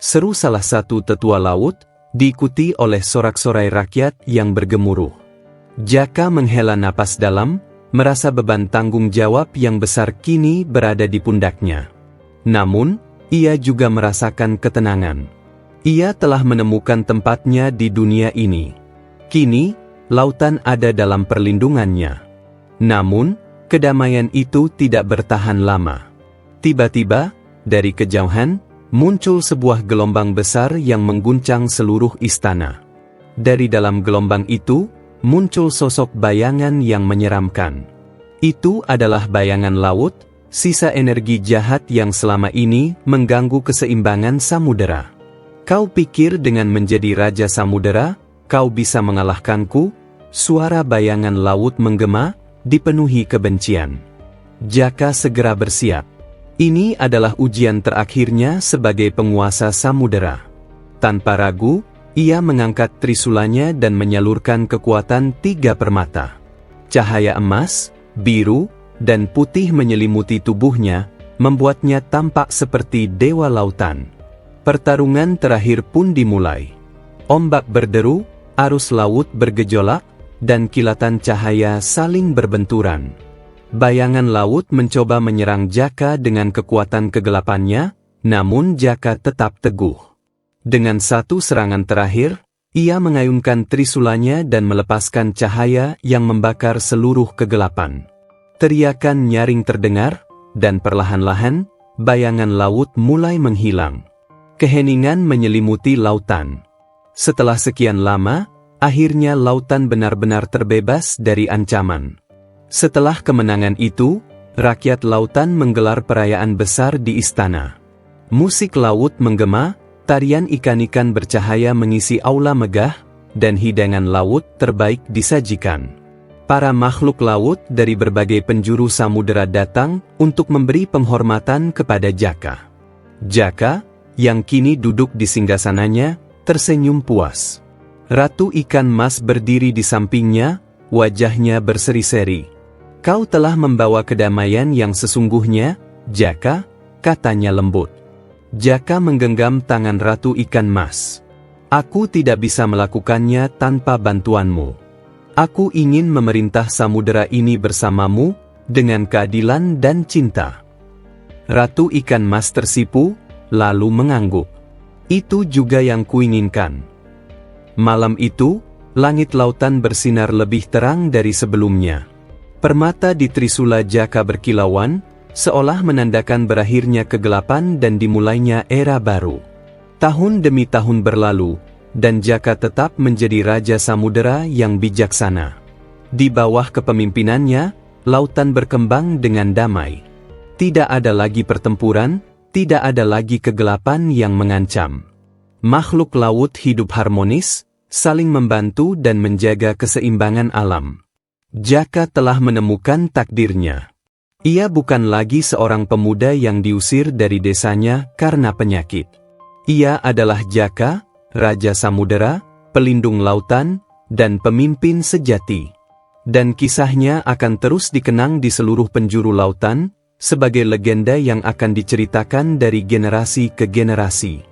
Seru salah satu tetua laut, diikuti oleh sorak-sorai rakyat yang bergemuruh. Jaka menghela napas dalam, merasa beban tanggung jawab yang besar kini berada di pundaknya. Namun, ia juga merasakan ketenangan. Ia telah menemukan tempatnya di dunia ini. Kini, lautan ada dalam perlindungannya. Namun, Kedamaian itu tidak bertahan lama. Tiba-tiba, dari kejauhan, muncul sebuah gelombang besar yang mengguncang seluruh istana. Dari dalam gelombang itu, muncul sosok bayangan yang menyeramkan. Itu adalah bayangan laut, sisa energi jahat yang selama ini mengganggu keseimbangan samudera. Kau pikir dengan menjadi Raja Samudera, kau bisa mengalahkanku? Suara bayangan laut menggema, dipenuhi kebencian. Jaka segera bersiap. Ini adalah ujian terakhirnya sebagai penguasa samudera. Tanpa ragu, ia mengangkat trisulanya dan menyalurkan kekuatan 3 permata. Cahaya emas, biru, dan putih menyelimuti tubuhnya, membuatnya tampak seperti dewa lautan. Pertarungan terakhir pun dimulai. Ombak berderu, arus laut bergejolak, dan kilatan cahaya saling berbenturan. Bayangan laut mencoba menyerang Jaka dengan kekuatan kegelapannya, namun Jaka tetap teguh. Dengan satu serangan terakhir, ia mengayunkan trisulanya dan melepaskan cahaya yang membakar seluruh kegelapan. Teriakan nyaring terdengar, dan perlahan-lahan, bayangan laut mulai menghilang. Keheningan menyelimuti lautan. Setelah sekian lama, akhirnya lautan benar-benar terbebas dari ancaman. Setelah kemenangan itu, rakyat lautan menggelar perayaan besar di istana. Musik laut menggema, tarian ikan-ikan bercahaya mengisi aula megah, dan hidangan laut terbaik disajikan. Para makhluk laut dari berbagai penjuru samudera datang untuk memberi penghormatan kepada Jaka. Jaka, yang kini duduk di singgasananya, tersenyum puas. Ratu ikan mas berdiri di sampingnya, wajahnya berseri-seri. Kau telah membawa kedamaian yang sesungguhnya, Jaka, katanya lembut. Jaka menggenggam tangan Ratu ikan mas. Aku tidak bisa melakukannya tanpa bantuanmu. Aku ingin memerintah samudera ini bersamamu, dengan keadilan dan cinta. Ratu ikan mas tersipu, lalu mengangguk. Itu juga yang kuinginkan. Malam itu, langit lautan bersinar lebih terang dari sebelumnya. Permata di trisula Jaka berkilauan, seolah menandakan berakhirnya kegelapan dan dimulainya era baru. Tahun demi tahun berlalu, dan Jaka tetap menjadi Raja Samudera yang bijaksana. Di bawah kepemimpinannya, lautan berkembang dengan damai. Tidak ada lagi pertempuran, tidak ada lagi kegelapan yang mengancam. Makhluk laut hidup harmonis, saling membantu dan menjaga keseimbangan alam. Jaka telah menemukan takdirnya. Ia bukan lagi seorang pemuda yang diusir dari desanya karena penyakit. Ia adalah Jaka, Raja Samudera, pelindung lautan, dan pemimpin sejati. Dan kisahnya akan terus dikenang di seluruh penjuru lautan, sebagai legenda yang akan diceritakan dari generasi ke generasi.